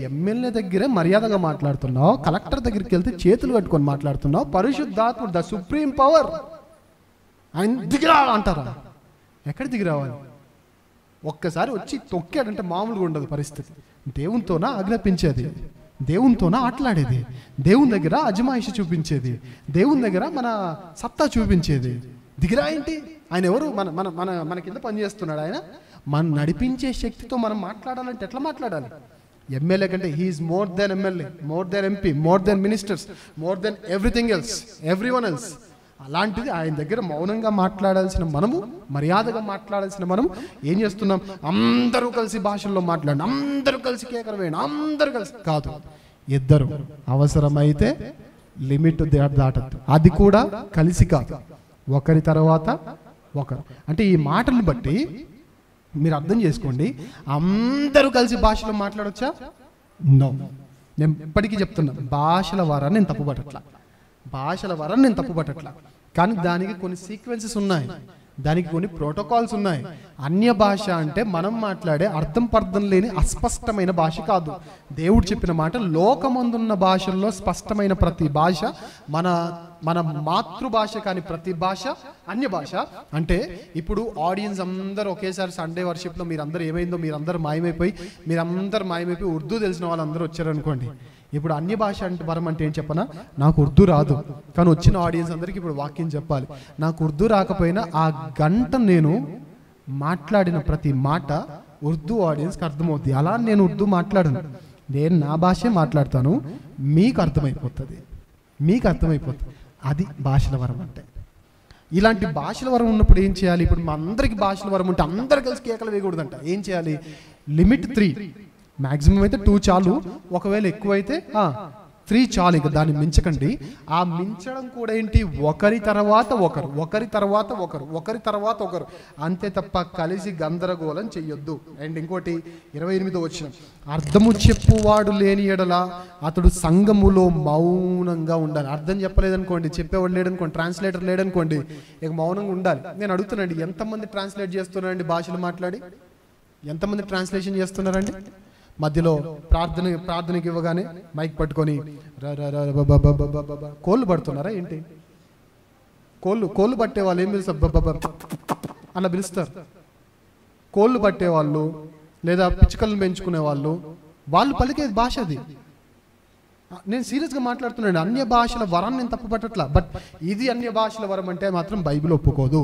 ఎమ్మెల్యే దగ్గరే మర్యాదగా మాట్లాడుతున్నావు, కలెక్టర్ దగ్గరికి వెళ్తే చేతులు కట్టుకొని మాట్లాడుతున్నావు, పరిశుద్ధాత్ముడు ద సుప్రీం పవర్ ఆయన దిగిరా అంటారా? ఎక్కడ దిగిరావాలి? ఒక్కసారి వచ్చి తొక్కాడంటే మామూలుగా ఉండదు పరిస్థితి. దేవునితోనా ఆజ్ఞాపించేది, దేవునితోనా ఆటలాడేది, దేవుని దగ్గర అజమాయిషి చూపించేది, దేవుని దగ్గర మన సత్తా చూపించేది. దిగిరా ఏంటి? ఆయన ఎవరు? మన కింద పనిచేస్తున్నాడు ఆయన. మనం నడిపించే శక్తితో మనం మాట్లాడాలంటే ఎట్లా మాట్లాడాలి? ఎమ్మెల్యే కంటే he is more than MLA, more than MP, more than ministers, more than everything else, everyone else. అలాంటిది ఆయన దగ్గర మౌనంగా మాట్లాడాల్సిన మనము, మర్యాదగా మాట్లాడాల్సిన మనము ఏం చేస్తున్నాం? అందరూ కలిసి భాషల్లో మాట్లాడండి, అందరూ కలిసి కేకలు వేయండి, అందరూ కలిసి కాదు. ఇద్దరు, అవసరమైతే లిమిట్ దాటద్దు. అది కూడా కలిసి కాదు, ఒకరి తర్వాత ఒకరు. అంటే ఈ మాటలను బట్టి మీరు అర్థం చేసుకోండి, అందరూ కలిసి భాషలో మాట్లాడొచ్చా? నో. నేను ఎప్పటికీ చెప్తున్నా, భాషల వారాన్ని నేను తప్పుపట్టట్లా, కానీ దానికి కొన్ని సీక్వెన్సెస్ ఉన్నాయి, దానికి కొన్ని ప్రోటోకాల్స్ ఉన్నాయి. అన్య భాష అంటే మనం మాట్లాడే అర్థం పర్థం లేని అస్పష్టమైన భాష కాదు. దేవుడు చెప్పిన మాట, లోకమందున్న భాషల్లో స్పష్టమైన ప్రతి భాష మన మాతృభాష, కానీ ప్రతి భాష అన్య భాష. అంటే ఇప్పుడు ఆడియన్స్ అందరూ ఒకేసారి సండే వర్షిప్లో మీరందరూ ఏమైందో, మీరందరూ మాయమైపోయి ఉర్దూ తెలిసిన వాళ్ళందరూ వచ్చారనుకోండి. ఇప్పుడు అన్య భాష అంటే వరం అంటే ఏం చెప్పనా? నాకు ఉర్దూ రాదు, కానీ వచ్చిన ఆడియన్స్ అందరికీ ఇప్పుడు వాక్యం చెప్పాలి. నాకు ఉర్దూ రాకపోయినా ఆ గంట నేను మాట్లాడిన ప్రతి మాట ఉర్దూ ఆడియన్స్కి అర్థమవుతుంది. అలా నేను ఉర్దూ మాట్లాడను, నేను నా భాషే మాట్లాడతాను, మీకు అర్థమైపోతుంది. అది భాషల వరం అంటే. ఇలాంటి భాషల వరం ఉన్నప్పుడు ఏం చేయాలి? ఇప్పుడు మా అందరికి భాషల వరం ఉంటే అందరు కలిసి కేకలు వేయకూడదంట. ఏం చేయాలి? లిమిట్ 3, మ్యాక్సిమం అయితే 2 చాలు, ఒకవేళ ఎక్కువైతే 3 చాలు, ఇక దాన్ని మించకండి. ఆ మించడం కూడా ఏంటి? ఒకరి తర్వాత ఒకరు, అంతే తప్ప కలిసి గందరగోళం చెయ్యొద్దు. అండ్ ఇంకోటి 28వ వచనం, అర్థము చెప్పువాడు లేని ఎడల అతడు సంఘములో మౌనంగా ఉండాలి. అర్థం చెప్పలేదనుకోండి, చెప్పేవాడు లేడనుకోండి, ట్రాన్స్లేటర్ లేడనుకోండి, ఇక మౌనంగా ఉండాలి. నేను అడుగుతున్నాండి, ఎంతమంది ట్రాన్స్లేట్ చేస్తున్నారండి? భాషలు మాట్లాడి ఎంతమంది ట్రాన్స్లేషన్ చేస్తున్నారండి? మధ్యలో ప్రార్థనకి ఇవ్వగానే మైక్ పట్టుకొని కోళ్ళు పడుతున్నారా ఏంటి? కోళ్ళు పట్టే వాళ్ళు ఏం పిలుస్తారు? అలా పిలుస్తారు. కోళ్ళు పట్టేవాళ్ళు లేదా పిచ్చుకలను పెంచుకునే వాళ్ళు పలికేది భాష అది. నేను సీరియస్గా మాట్లాడుతున్నాను. అన్య భాషల వరాన్ని నేను తప్పుపట్టట్లా, బట్ ఇది అన్య భాషల వరం అంటే మాత్రం బైబిల్ ఒప్పుకోదు.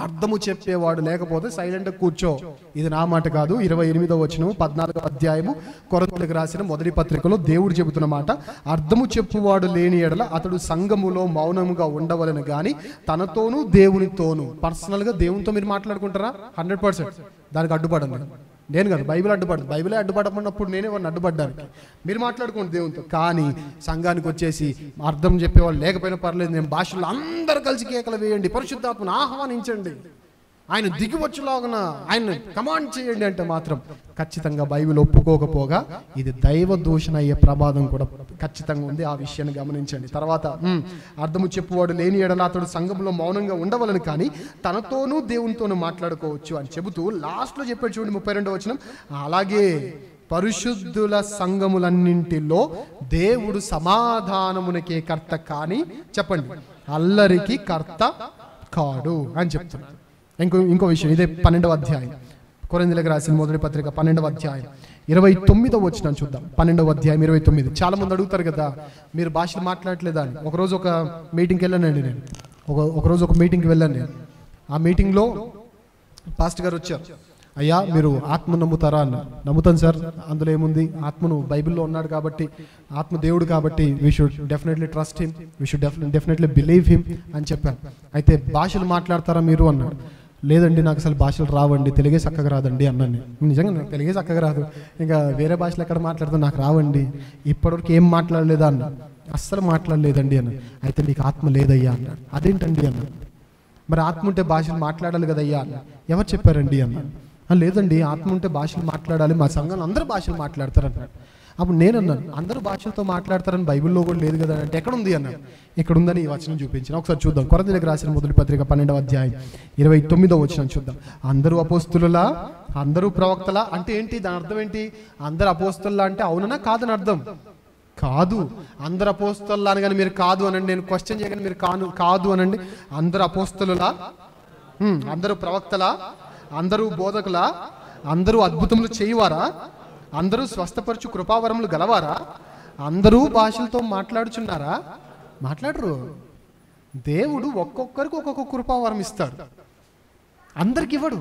అర్థము చెప్పేవాడు లేకపోతే సైలెంట్గా కూర్చో. ఇది నా మాట కాదు. 28వ వచనం 14వ అధ్యాయము కొరింథీయులకు రాసిన మొదటి పత్రికలో దేవుడు చెబుతున్న మాట, అర్థము చెప్పువాడు లేని ఎడల అతడు సంఘములో మౌనముగా ఉండవలెను గాని తనతోనూ దేవునితోనూ. పర్సనల్గా దేవునితో మీరు మాట్లాడుకుంటారా? 100%. దానికి అడ్డుపడండి. నేను కాదు, బైబిల్ అడ్డుపడదు. బైబిలే అడ్డుపడమన్నప్పుడు నేనే వాడిని అడ్డుపడ్డానికి. మీరు మాట్లాడుకోండి దేవునితో. కానీ సంఘానికి వచ్చేసి అర్థం చెప్పేవాళ్ళు లేకపోయినా పర్లేదు, నేను భాషల్లో అందరూ కలిసి కేకలు వేయండి, పరిశుద్ధాత్మను ఆహ్వానించండి, ఆయన దిగివచ్చులాగున ఆయన కమాండ్ చేయండి అంటే మాత్రం ఖచ్చితంగా బైబిల్ ఒప్పుకోకపోగా ఇది దైవ దూషణ అయ్యే ప్రమాదం కూడా ఖచ్చితంగా ఉంది. ఆ విషయాన్ని గమనించండి. తర్వాత అర్థము చెప్పువాడు లేని ఎడల అతడు సంఘంలో మౌనంగా ఉండవలని కానీ తనతోనూ దేవునితోనూ మాట్లాడుకోవచ్చు అని చెబుతూ లాస్ట్లో చెప్పాడు చూడండి 32వ వచనం, అలాగే పరిశుద్ధుల సంఘములన్నింటిలో దేవుడు సమాధానమునకే కర్త కానీ చెప్పండి అల్లరికి కర్త కాడు అని చెప్తున్నాడు. ఇంకో విషయం, ఇదే 12వ అధ్యాయం కొరింథీయులకు రాసిన మొదటి పత్రిక 12వ అధ్యాయం 29వ వచనం చూద్దాం. 12వ అధ్యాయం 29. చాలా మంది అడుగుతారు కదా, మీరు భాషలు మాట్లాడలేదా అని. ఒకరోజు ఒక మీటింగ్కి వెళ్ళానండి నేను. ఒకరోజు ఒక మీటింగ్కి వెళ్ళాను నేను. ఆ మీటింగ్లో పాస్టర్ గారు వచ్చారు. అయ్యా మీరు ఆత్మ నమ్ముతారా అన్నారు. నమ్ముతాను సార్, అందులో ఏముంది, ఆత్మను బైబిల్లో ఉన్నాడు కాబట్టి, ఆత్మ దేవుడు కాబట్టి we should definitely trust him, we should definitely believe him అని చెప్పాను. అయితే భాషలు మాట్లాడతారా మీరు అన్నాడు. లేదండి నాకు అసలు భాషలు రావండి, తెలుగే చక్కగా రాదండి అన్నాను నేను. నిజంగా నాకు తెలుగే చక్కగా రాదు, ఇంకా వేరే భాషలు ఎక్కడ మాట్లాడుతూ నాకు రావండి, ఇప్పటివరకు ఏం మాట్లాడలేదా అన్నా. అస్సలు మాట్లాడలేదండి అన్నాడు. అయితే నీకు ఆత్మ లేదయ్యా అన్నాడు. అదేంటండి అన్నాడు. మరి ఆత్మ ఉంటే భాషలు మాట్లాడాలి కదయ్యా అన్న. ఎవరు చెప్పారండి అన్నాడు. లేదండి ఆత్మ ఉంటే భాషలు మాట్లాడాలి, మా సంఘంలో అందరూ భాషలు మాట్లాడతారు అన్నాడు. అప్పుడు నేను అన్నాను, అందరూ భాషలతో మాట్లాడతారని బైబిల్లో కూడా లేదు కదా అంటే, ఎక్కడుంది అన్నాడు. ఇక్కడ ఉందని ఈ వచనం చూపించిన. ఒకసారి చూద్దాం. కొరింథీయులకు రాసిన మొదటి పత్రిక 12వ అధ్యాయం 29వ వచనం చూద్దాం. అందరూ అపోస్తులులా, అందరూ ప్రవక్తలా అంటే ఏంటి? దాని అర్థం ఏంటి? అందరు అపోస్తులులా అంటే అవునన్నా కాదని అర్థం కాదు. అందరు అపోస్తులులా అని కానీ మీరు కాదు అనండి. నేను క్వశ్చన్ చేయగానే మీరు కాదు అనండి. అందరు అపోస్తులులా, అందరూ ప్రవక్తలా, అందరూ బోధకులా, అందరూ అద్భుతములు చేయవారా, అందరూ స్వస్థపరచు కృపావరములు గలవారా, అందరూ భాషలతో మాట్లాడుచున్నారా? మాట్లాడరు. దేవుడు ఒక్కొక్కరికి ఒక్కొక్క కృపావరం ఇస్తాడు, అందరికి ఇవ్వడు.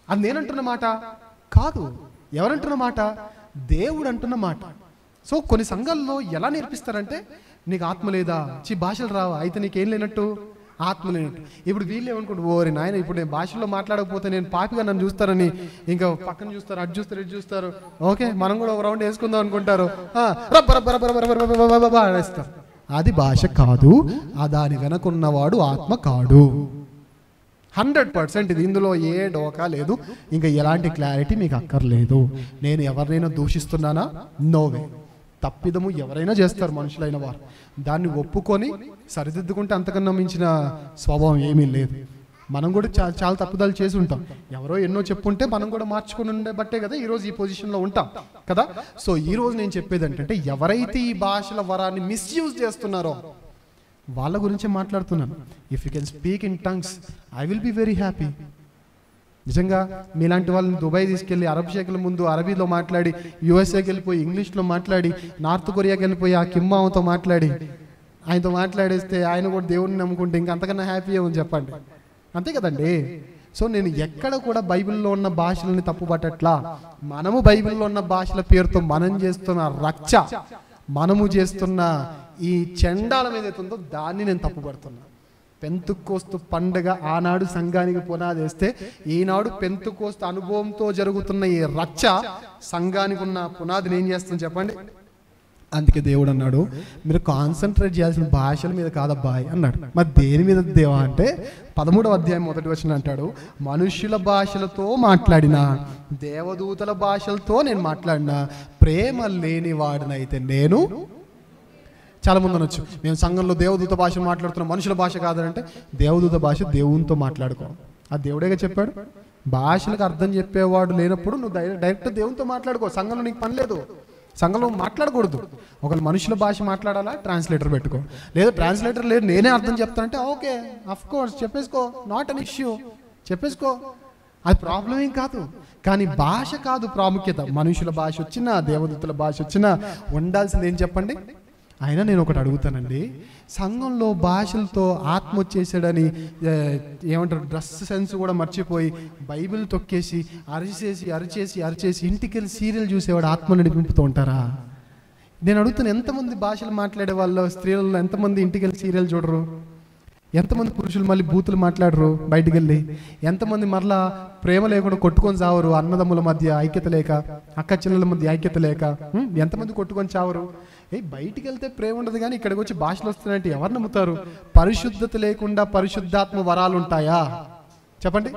అది నేనంటున్న మాట కాదు. ఎవరంటున్న మాట? దేవుడు అంటున్న మాట. సో కొన్ని సంఘాల్లో ఎలా నేర్పిస్తారంటే, నీకు ఆత్మ లేదా, భాషలు రావా, అయితే నీకేం లేనట్టు, ఆత్మ లేనట్టు. ఇప్పుడు వీళ్ళు ఏమనుకుంటు, ఓరి నాయన ఇప్పుడు నేను భాషల్లో మాట్లాడకపోతే నేను పాపిగా నన్ను చూస్తారని ఇంకా పక్కన చూస్తారు, అటు చూస్తారు, ఇటు చూస్తారు. ఓకే మనం కూడా ఒక రౌండ్ వేసుకుందాం అనుకుంటారు, అనేస్తారు. అది భాష కాదు, ఆ దాని వెనకున్నవాడు ఆత్మ కాడు. 100% ఇది. ఇందులో ఏ డోకా లేదు, ఇంకా ఎలాంటి క్లారిటీ మీకు అక్కర్లేదు. నేను ఎవరినైనా దూషిస్తున్నానా? నోవే. తప్పిదము ఎవరైనా చేస్తారు మనుషులైన వారు, దాన్ని ఒప్పుకొని సరిదిద్దుకుంటే అంతకన్నా మించిన స్వభావం ఏమీ లేదు. మనం కూడా చాలా తప్పుదాలు చేసి ఉంటాం. ఎవరో ఎన్నో చెప్పుంటే మనం కూడా మార్చుకుని ఉండే బట్టే కదా ఈరోజు ఈ పొజిషన్లో ఉంటాం కదా. సో ఈరోజు నేను చెప్పేది ఏంటంటే, ఎవరైతే ఈ భాషల వరాన్ని మిస్యూజ్ చేస్తున్నారో వాళ్ళ గురించి మాట్లాడుతున్నాను. If you can speak in tongues I will be very happy. నిజంగా మీలాంటి వాళ్ళని దుబాయ్ తీసుకెళ్ళి అరబ్ షేకుల ముందు అరబీలో మాట్లాడి, యూఎస్ఏకి వెళ్ళిపోయి ఇంగ్లీష్లో మాట్లాడి, నార్త్ కొరియాకి వెళ్ళిపోయి ఆ కిమ్మాతో మాట్లాడి, ఆయనతో మాట్లాడేస్తే ఆయన కూడా దేవుడిని నమ్ముకుంటే ఇంకా అంతకన్నా హ్యాపీ ఏమని చెప్పండి. అంతే కదండి. సో నేను ఎక్కడ కూడా బైబిల్లో ఉన్న భాషలని తప్పుపట్టట్లా. మనము బైబిల్లో ఉన్న భాషల పేరుతో మనం చేస్తున్న రచ్చ, మనము చేస్తున్న ఈ చండాలం ఏదైతే ఉందో దాన్ని నేను తప్పుపడుతున్నా. పెంతుకోస్తు పండుగ ఆనాడు సంఘానికి పునాది వేస్తే, ఈనాడు పెంతుకోస్తు అనుభవంతో జరుగుతున్న ఈ రచ్చ సంఘానికి ఉన్న పునాదిని ఏం చేస్తుంది చెప్పండి? అందుకే దేవుడు అన్నాడు, మీరు కాన్సన్ట్రేట్ చేయాల్సిన భాషల మీద కాదబ్బాయి అన్నాడు. మరి దేని మీద దేవా అంటే 13వ అధ్యాయం 1వ వచనం అంటాడు, మనుష్యుల భాషలతో మాట్లాడినా, దేవదూతల భాషలతో నేను మాట్లాడినా, ప్రేమ లేని వాడినైతే నేను. చాలా మంది అనొచ్చు, మేము సంఘంలో దేవదూత భాష మాట్లాడుతున్నాం, మనుషుల భాష కాదంటే, దేవదూత భాష దేవునితో మాట్లాడుకో. ఆ దేవుడేగా చెప్పాడు. భాషలకు అర్థం చెప్పేవాడు లేనప్పుడు నువ్వు డైరెక్ట్ దేవునితో మాట్లాడుకో. సంఘంలో నీకు పని లేదు, సంఘంలో మాట్లాడకూడదు. ఒకళ్ళు మనుషుల భాష మాట్లాడాలా, ట్రాన్స్లేటర్ పెట్టుకో. లేదా ట్రాన్స్లేటర్ లేదు, నేనే అర్థం చెప్తానంటే ఓకే, అఫ్ కోర్స్ చెప్పేసుకో, నాట్ అన్ ఇష్యూ, చెప్పేసుకో, అది ప్రాబ్లం ఏం కాదు. కానీ భాష కాదు ప్రాముఖ్యత. మనుషుల భాష వచ్చినా, దేవదూతల భాష వచ్చినా ఉండాల్సింది ఏం చెప్పండి? అయినా నేను ఒకటి అడుగుతానండి, సంఘంలో భాషలతో ఆత్మ వచ్చేసాడని ఏమంటారు, డ్రెస్ సెన్స్ కూడా మర్చిపోయి బైబిల్ తొక్కేసి అరిచేసి ఇంటికి వెళ్ళి సీరియల్ చూసేవాడు ఆత్మని నింపుతూ ఉంటారా? నేను అడుగుతాను, ఎంతమంది భాషలు మాట్లాడే వాళ్ళు స్త్రీలలో ఎంతమంది ఇంటికి వెళ్ళి సీరియల్ చూడరు? ఎంతమంది పురుషులు మళ్ళీ బూతులు మాట్లాడరు బయటికి వెళ్ళి? ఎంతమంది మరలా ప్రేమ లేకుండా కొట్టుకొని చావరు? అన్నదమ్ముల మధ్య ఐక్యత లేక, అక్క చెల్లెల మధ్య ఐక్యత లేక ఎంతమంది కొట్టుకొని చావరు? బయటికి వెళ్తే ప్రేమ ఉండదు, కానీ ఇక్కడికి వచ్చి భాషలు వస్తున్నాయంటే ఎవరు నమ్ముతారు? పరిశుద్ధత లేకుండా పరిశుద్ధాత్మ వరాలు ఉంటాయా చెప్పండి?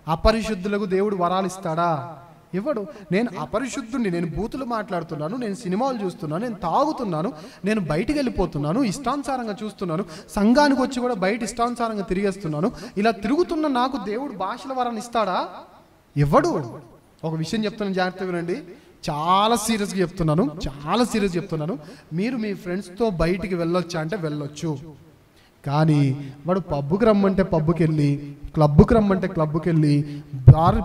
అపరిశుద్ధులకు దేవుడు వరాలు ఇస్తాడా? ఇవ్వడు. నేను అపరిశుద్ధుడిని, నేను బూతులు మాట్లాడుతున్నాను, నేను సినిమాలు చూస్తున్నాను, నేను తాగుతున్నాను, నేను బయటికి వెళ్ళిపోతున్నాను, ఇష్టానుసారంగా చూస్తున్నాను, సంఘానికి వచ్చి కూడా బయట ఇష్టానుసారంగా తిరిగేస్తున్నాను, ఇలా తిరుగుతున్న నాకు దేవుడు భాషల వరాన్ని ఇస్తాడా? ఇవ్వడు. ఒక విషయం చెప్తున్నాను, జాగ్రత్తగా వినండి, చాలా సీరియస్గా చెప్తున్నాను. మీరు మీ ఫ్రెండ్స్తో బయటికి వెళ్ళొచ్చా అంటే వెళ్ళొచ్చు. కానీ వాడు పబ్బుకి రమ్మంటే పబ్బుకి వెళ్ళి, క్లబ్కి రమ్మంటే క్లబ్కి వెళ్ళి,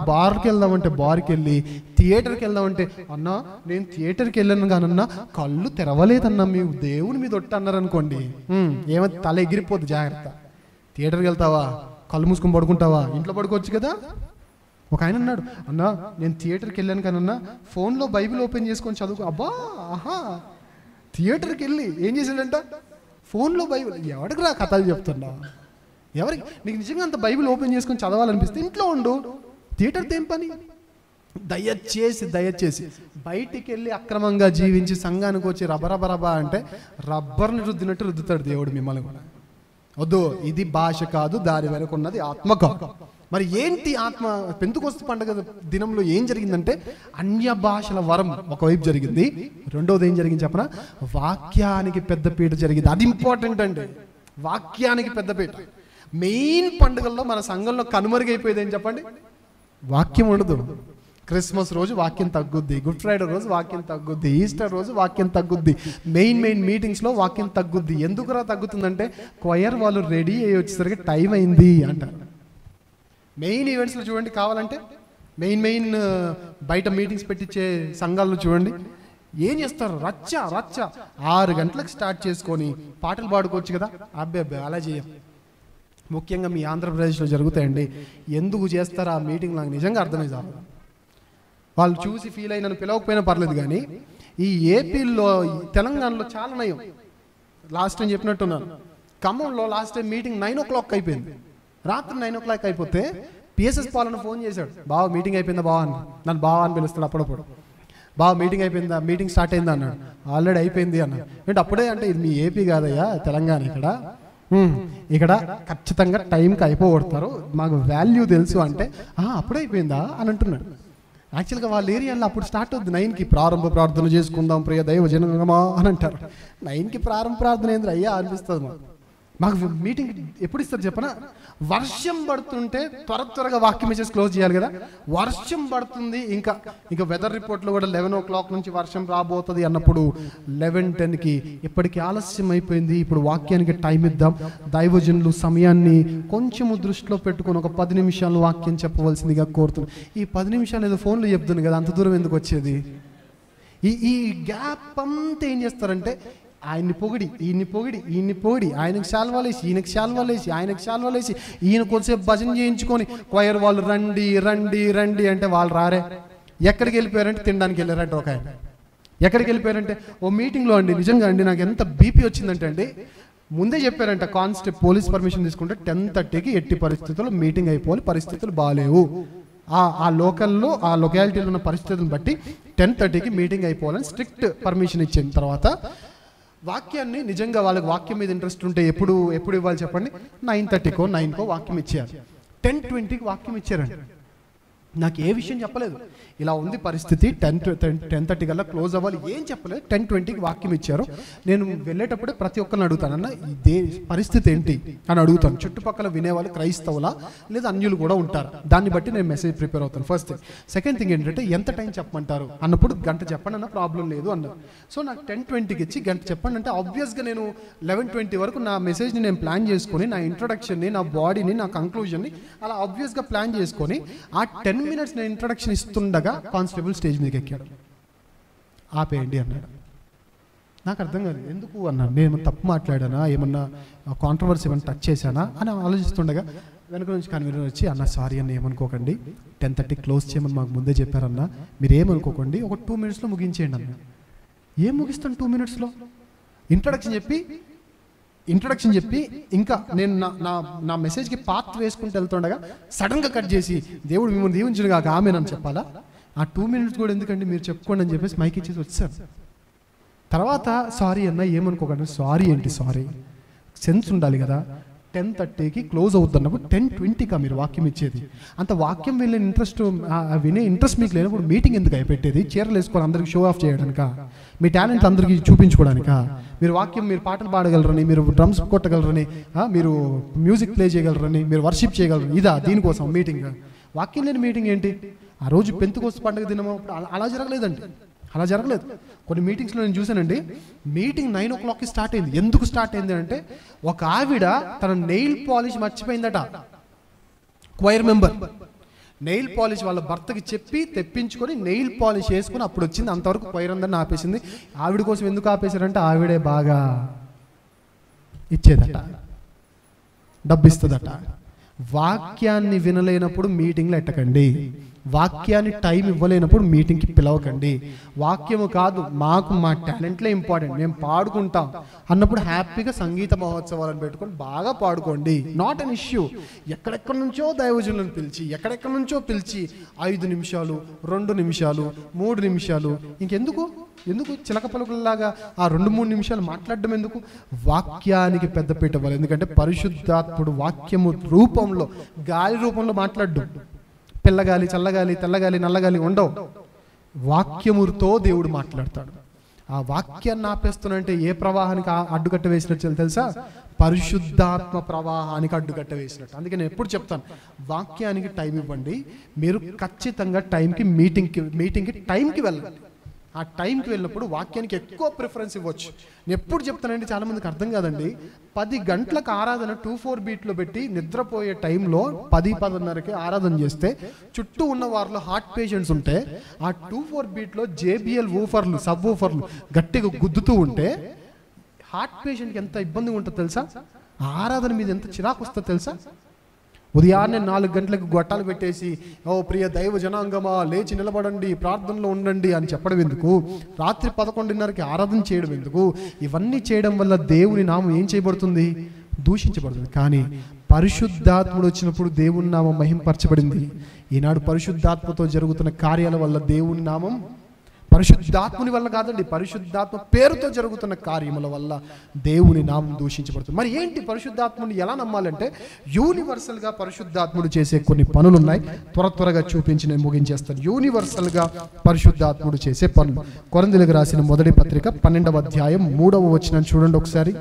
బార్కి వెళ్దామంటే బార్కి వెళ్ళి, థియేటర్కి వెళ్దామంటే అన్నా నేను థియేటర్కి వెళ్ళాను కానన్నా కళ్ళు తెరవలేదన్నా మీ దేవుని మీద ఒట్టు అన్నారు అనుకోండి, ఏమైతే తల ఎగిరిపోద్ది. జాగ్రత్త. థియేటర్కి వెళ్తావా, కళ్ళు మూసుకొని పడుకుంటావా? ఇంట్లో పడుకోవచ్చు కదా. ఒక ఆయన అన్నాడు, అన్నా నేను థియేటర్కి వెళ్ళాను కానన్నా ఫోన్లో బైబిల్ ఓపెన్ చేసుకొని చదువుకో. అబ్బా ఆహా, థియేటర్కి వెళ్ళి ఏం చేశాడంట? ఫోన్లో బైబిల్. ఎవరికి రా కథలు చెప్తున్నా? ఎవరికి? నీకు నిజంగా అంత బైబిల్ ఓపెన్ చేసుకొని చదవాలనిపిస్తే ఇంట్లో ఉండు, థియేటర్తో ఏం పని? దయచేసి బయటికి వెళ్ళి అక్రమంగా జీవించి సంఘానికి వచ్చి రబరబరబా అంటే రబ్బర్ని రుద్దినట్టు రుద్దుతాడు దేవుడు మిమ్మల్ని కూడా. వద్దు, ఇది భాష కాదు, దాని వెనక ఉన్నది ఆత్మ కాదు. మరి ఏంటి ఆత్మ? పెంతుకొస్తు పండుగ దినంలో ఏం జరిగిందంటే అన్య భాషల వరం ఒకవైపు జరిగింది, రెండోది ఏం జరిగింది చెప్పనా? వాక్యానికి పెద్దపీట జరిగింది. అది ఇంపార్టెంట్ అండి, వాక్యానికి పెద్దపీట. మెయిన్ పండుగల్లో మన సంఘంలో కనుమరుగైపోయేది ఏం చెప్పండి? వాక్యం ఉండదు. క్రిస్మస్ రోజు వాక్యం తగ్గుద్ది, గుడ్ ఫ్రైడే రోజు వాక్యం తగ్గుద్ది, ఈస్టర్ రోజు వాక్యం తగ్గుద్ది, మెయిన్ మెయిటింగ్స్లో వాక్యం తగ్గుద్ది. ఎందుకురా తగ్గుతుందంటే క్వయర్ వాళ్ళు రెడీ అయ్యి వచ్చేసరికి టైం అయింది అంటారు. మెయిన్ ఈవెంట్స్లో చూడండి, కావాలంటే మెయిన్ బయట మీటింగ్స్ పెట్టించే సంఘాల్లో చూడండి, ఏం చేస్తారు? రచ్చ 6 గంటలకు స్టార్ట్ చేసుకొని పాటలు పాడుకోవచ్చు కదా. అబ్బే అలా చేయం. ముఖ్యంగా మీ ఆంధ్రప్రదేశ్లో జరుగుతాయండి. ఎందుకు చేస్తారా ఆ మీటింగ్ నాకు నిజంగా అర్థమై చాలు. వాళ్ళు చూసి ఫీల్ అయినను పిలవకపోయినా పర్లేదు, కానీ ఈ ఏపీలో, తెలంగాణలో చాలా నయం. లాస్ట్ టైం చెప్పినట్టున్నాను, ఖమ్మంలో లాస్ట్ టైం మీటింగ్ 9 o'clock అయిపోయింది. రాత్రి 9 o'clock అయిపోతే పిఎస్ఎస్ పాలన ఫోన్ చేశాడు, బావ మీటింగ్ అయిపోయిందా బావ అని. నన్ను బావ అని పిలుస్తాడు అప్పుడప్పుడు. బావ మీటింగ్ అయిపోయిందా, మీటింగ్ స్టార్ట్ అయిందా అన్నాడు. ఆల్రెడీ అయిపోయింది అన్నాడు. అంటే అప్పుడే అంటే ఇది మీ ఏపీ కాదయ్యా, తెలంగాణ. ఇక్కడ ఖచ్చితంగా టైంకి అయిపోగొడతారు, మాకు వాల్యూ తెలుసు అంటే అప్పుడే అయిపోయిందా అని అంటున్నాడు. యాక్చువల్గా వాళ్ళ ఏరియాలో అప్పుడు స్టార్ట్ అవుతుంది 9కి ప్రారంభ ప్రార్థన చేసుకుందాం ప్రియ దైవ జనమా అని అంటారు. 9కి ప్రారంభ ప్రార్థన ఏంద్ర అయ్యా అనిపిస్తుంది మాకు. మీటింగ్ ఎప్పుడు ఇస్తారు చెప్పనా? వర్షం పడుతుంటే త్వరగా వాక్యం మెసేజ్ క్లోజ్ చేయాలి కదా. వర్షం పడుతుంది, ఇంకా వెదర్ రిపోర్ట్లో కూడా 11 o'clock నుంచి వర్షం రాబోతుంది అన్నప్పుడు 11:10కి ఇప్పటికీ ఆలస్యం అయిపోయింది, ఇప్పుడు వాక్యానికి టైం ఇద్దాం, దైవజనులు సమయాన్ని కొంచెము దృష్టిలో పెట్టుకొని ఒక 10 నిమిషాలు వాక్యం చెప్పవలసిందిగా కోరుతున్నాను. ఈ 10 నిమిషాలు ఏదో ఫోన్లో చెప్తుంది కదా, అంత దూరం ఎందుకు వచ్చేది? ఈ గ్యాప్ అంతా ఏం చేస్తారంటే ఆయన్ని పొగిడి ఈయన్ని పొగిడి ఆయనకు శాల్వాలేసి ఈయనకు శాల్వాలేసి ఆయనకు శాల్వాలేసి ఈయన కొద్దిసేపు భజన చేయించుకొని క్వైర్ వాళ్ళు రండి రండి రండి అంటే వాళ్ళు రారే. ఎక్కడికి వెళ్ళిపోయారంటే తినడానికి వెళ్ళారంటే ఒక ఆయన. ఎక్కడికి వెళ్ళిపోయారంటే ఓ మీటింగ్లో అండి, నిజంగా అండి నాకు ఎంత బీపీ వచ్చిందంటే అండి, ముందే చెప్పారంట పోలీస్ పర్మిషన్ తీసుకుంటే 10:30కి ఎట్టి పరిస్థితుల్లో మీటింగ్ అయిపోవాలి, పరిస్థితులు బాగాలేవు, ఆ లోకల్లో ఆ లొకాలిటీలో ఉన్న పరిస్థితులను బట్టి 10:30కి మీటింగ్ అయిపోవాలని స్ట్రిక్ట్ పర్మిషన్ ఇచ్చిన తర్వాత వాక్యాన్ని, నిజంగా వాళ్ళకి వాక్యం మీద ఇంట్రెస్ట్ ఉంటే ఎప్పుడు ఇవ్వాలి చెప్పండి, 9:30కో 9కో వాక్యం ఇచ్చారు. 10:20కి వాక్యం ఇచ్చారండి. నాకు ఏ విషయం చెప్పలేదు, ఇలా ఉంది పరిస్థితి, 10:30 కల్లా క్లోజ్ అవ్వాలి, ఏం చెప్పలేదు. 10:20కి వాక్యం ఇచ్చారు. నేను వెళ్ళేటప్పుడే ప్రతి ఒక్కరిని అడుగుతాను, అన్న ఇదే పరిస్థితి ఏంటి అని అడుగుతాను. చుట్టుపక్కల వినేవాళ్ళు క్రైస్తవులా లేదా అన్యులు కూడా ఉంటారు, దాన్ని బట్టి నేను మెసేజ్ ప్రిపేర్ అవుతాను. First thing. సెకండ్ థింగ్ ఏంటంటే ఎంత టైం చెప్పమంటారు అన్నప్పుడు గంట చెప్పండి అన్న, ప్రాబ్లం లేదు అన్నారు. సో నాకు 10:20కి ఇచ్చి గంట చెప్పండి అంటే ఆబ్వియస్గా నేను 11:20 వరకు నా మెసేజ్ని నేను ప్లాన్ చేసుకొని, నా ఇంట్రొడక్షన్ని, నా బాడీని, నా కంక్లూజన్ని అలా ఆబ్వియస్గా ప్లాన్ చేసుకొని ఆ 10 minutes నేను ఇంట్రొడక్షన్ ఇస్తుండగా కానిస్టేబుల్ స్టేజ్ మీదకి ఎక్కాడు. ఆపేయండి అన్నాడు. నాకు అర్థం కాదు, ఎందుకు అన్నాడు. నేను ఏమన్నా తప్పు మాట్లాడానా, ఏమన్నా కాంట్రవర్సీ ఏమన్నా టచ్ చేశానా అని ఆలోచిస్తుండగా వెనక నుంచి కన్వీనర్ వచ్చి, అన్న సారీ అన్న, ఏమనుకోకండి, 10:30 క్లోజ్ చేయమని మాకు ముందే చెప్పారన్న, మీరు ఏమనుకోకండి, ఒక 2 minutesలో ముగించేయండి అన్న. ఏం ముగిస్తాను 2 minutesలో? ఇంట్రొడక్షన్ చెప్పి ఇంకా నేను నా మెసేజ్కి పాత్ వేసుకుంటూ వెళ్తుండగా సడన్గా కట్ చేసి దేవుడు మిమ్మల్ని దీవించును కాక ఆమెనని చెప్పాలా? ఆ 2 minutes కూడా ఎందుకండి, మీరు చెప్పుకోండి అని చెప్పేసి మైక్ ఇచ్చేసి వచ్చారు. తర్వాత సారీ అన్న, ఏమనుకోకండి. సారీ ఏంటి, సారీ సెన్స్ ఉండాలి కదా. 10:30కి క్లోజ్ అవుతున్నప్పుడు 10:20కా మీరు వాక్యం ఇచ్చేది? అంత వాక్యం వినే ఇంట్రెస్ట్ మీకు లేనప్పుడు మీటింగ్ ఎందుకు అయిపెట్టేది? చీరలు వేసుకొని అందరికి షో ఆఫ్ చేయడానికా? మీ టాలెంట్ అందరికీ చూపించుకోవడానికా? మీరు పాటలు పాడగలరని, మీరు డ్రమ్స్ కొట్టగలరని, మీరు మ్యూజిక్ ప్లే చేయగలరని, మీరు వర్షిప్ చేయగలరని, ఇదా దీనికోసం మీటింగ్? వాక్యం లేని మీటింగ్ ఏంటి? ఆ రోజు పెంతెకోస్తు పండుగ దినము అలా జరగలేదండి, అలా జరగలేదు. కొన్ని మీటింగ్స్లో నేను చూశానండి, మీటింగ్ 9 o'clockకి స్టార్ట్ అయింది. ఎందుకు స్టార్ట్ అయింది అంటే ఒక ఆవిడ తన నెయిల్ పాలిష్ మర్చిపోయిందట. క్వైర్ మెంబర్ నెయిల్ పాలిష్ వాళ్ళ భర్తకి చెప్పి తెప్పించుకొని నెయిల్ పాలిష్ వేసుకొని అప్పుడు వచ్చింది. అంతవరకు క్వైర్ అందరిని ఆపేసింది. ఆవిడ కోసం ఎందుకు ఆపేశారంటే ఆవిడే బాగా ఇచ్చేదట, డబ్బు ఇస్తుందట. వాక్యాన్ని వినలేనప్పుడు మీటింగ్లో ఎట్టకండి. వాక్యాన్ని టైం ఇవ్వలేనప్పుడు మీటింగ్కి పిలవకండి. వాక్యము కాదు, మాకు మా టాలెంట్లే ఇంపార్టెంట్, మేము పాడుకుంటాం అన్నప్పుడు హ్యాపీగా సంగీత మహోత్సవాలను పెట్టుకొని బాగా పాడుకోండి, నాట్ అన్ ఇష్యూ. ఎక్కడెక్కడి నుంచో దైవజనులను పిలిచి, ఎక్కడెక్కడి నుంచో పిలిచి 5 నిమిషాలు, 2 నిమిషాలు, 3 నిమిషాలు, ఇంకెందుకు చిలక పలుకుల్లాగా ఆ 2-3 నిమిషాలు మాట్లాడడం ఎందుకు? వాక్యానికి పెద్దపీట ఇవ్వాలి. ఎందుకంటే పరిశుద్ధాత్ముడు వాక్యము రూపంలో, గాలి రూపంలో మాట్లాడడం. పిల్లగాలి, చల్లగాలి, తెల్లగాలి, నల్లగాలి ఉండవు. వాక్యముతో దేవుడు మాట్లాడతాడు. ఆ వాక్యాన్ని ఆపేస్తున్నంటే ఏ ప్రవాహానికి అడ్డుకట్ట వేసినట్టు తెలుసా? పరిశుద్ధాత్మ ప్రవాహానికి అడ్డుకట్ట వేసినట్టు. అందుకే నేను ఎప్పుడు చెప్తాను, వాక్యానికి టైం ఇవ్వండి. మీరు ఖచ్చితంగా మీటింగ్కి టైంకి వెళ్ళండి. ఆ టైంకి వెళ్ళినప్పుడు వాక్యానికి ఎక్కువ ప్రిఫరెన్స్ ఇవ్వచ్చు. నేను ఎప్పుడు చెప్తానంటే చాలామందికి అర్థం కాదండి, 10 గంటలకు ఆరాధన 2-4 బీట్లో పెట్టి నిద్రపోయే టైంలో 10-10:30కి ఆరాధన చేస్తే చుట్టూ ఉన్న వారిలో హార్ట్ పేషెంట్స్ ఉంటే ఆ 2-4 బీట్లో JBL ఊఫర్లు, సబ్ ఊఫర్లు గట్టిగా గుద్దుతూ ఉంటే హార్ట్ పేషెంట్కి ఎంత ఇబ్బందిగా ఉంటుందో తెలుసా? ఆరాధన మీద ఎంత చిరాకు వస్తుందో తెలుసా? ఉదయాన్నే 4 గంటలకు గొట్టాలు పెట్టేసి, ఓ ప్రియ దైవ జనాంగమా లేచి నిలబడండి, ప్రార్థనలో ఉండండి అని చెప్పడం ఎందుకు? రాత్రి 11:30కి ఆరాధన చేయడం ఎందుకు? ఇవన్నీ చేయడం వల్ల దేవుని నామం ఏం చేయబడుతుంది? దూషించబడుతుంది. కానీ పరిశుద్ధాత్ముడు వచ్చినప్పుడు దేవుని నామం మహింపరచబడింది. ఈనాడు పరిశుద్ధాత్మతో జరుగుతున్న కార్యాల వల్ల దేవుని నామం, పరిశుద్ధాత్ముని వల్ల కాదండి, పరిశుద్ధాత్మ పేరుతో జరుగుతున్న కార్యముల వల్ల దేవుని నామం దూషించబడుతుంది. మరి ఏంటి పరిశుద్ధాత్ముని ఎలా నమ్మాలంటే, యూనివర్సల్గా పరిశుద్ధాత్ముడు చేసే కొన్ని పనులు ఉన్నాయి. త్వరగా చూపించి నేను ముగించేస్తాను. యూనివర్సల్గా పరిశుద్ధాత్ముడు చేసే పనులు. కొరింథీయులకు రాసిన మొదటి పత్రిక 12వ అధ్యాయం 3వ వచనం చూడండి ఒకసారి.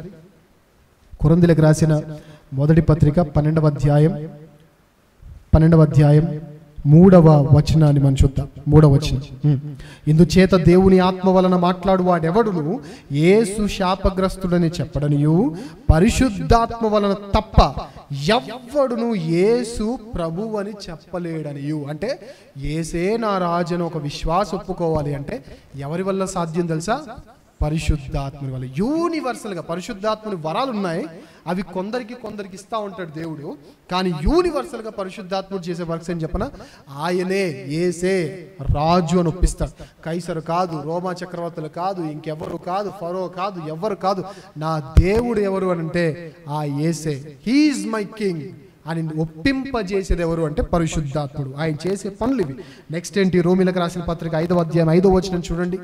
కొరింథీయులకు రాసిన మొదటి పత్రిక 12వ అధ్యాయం 3వ వచనాన్ని మనం చూద్దాం. 3వ వచనం. ఇందుచేత దేవుని ఆత్మ వలన మాట్లాడు వాడెవడును యేసు శాపగ్రస్తుడని చెప్పడనియు, పరిశుద్ధాత్మ వలన తప్ప ఎవ్వడును యేసు ప్రభువు అని చెప్పలేడనియు. అంటే యేసే నా రాజు అని ఒక విశ్వాసం ఒప్పుకోవాలి అంటే ఎవరి వల్ల సాధ్యం తెలుసా? పరిశుద్ధాత్ముని వల్ల. యూనివర్సల్గా పరిశుద్ధాత్ముని వరాలు ఉన్నాయి, అవి కొందరికి ఇస్తూ ఉంటాడు దేవుడు. కానీ యూనివర్సల్గా పరిశుద్ధాత్ముడు చేసే వర్క్స్ అని చెప్పన, ఆయనే యేసే రాజు అని ఒప్పిస్తాడు. కైసరు కాదు, రోమా చక్రవర్తులు కాదు, ఇంకెవరు కాదు, ఫరో కాదు, ఎవరు కాదు, నా దేవుడు ఎవరు అని అంటే ఆ యేసే, హీఈస్ మై కింగ్ అని ఒప్పింపజేసేది ఎవరు అంటే పరిశుద్ధాత్ముడు. ఆయన చేసే పనులు ఇవి. నెక్స్ట్ ఏంటి? రోమీలకు రాసిన పత్రిక 5వ అధ్యాయం 5వ వచనం చూడండి.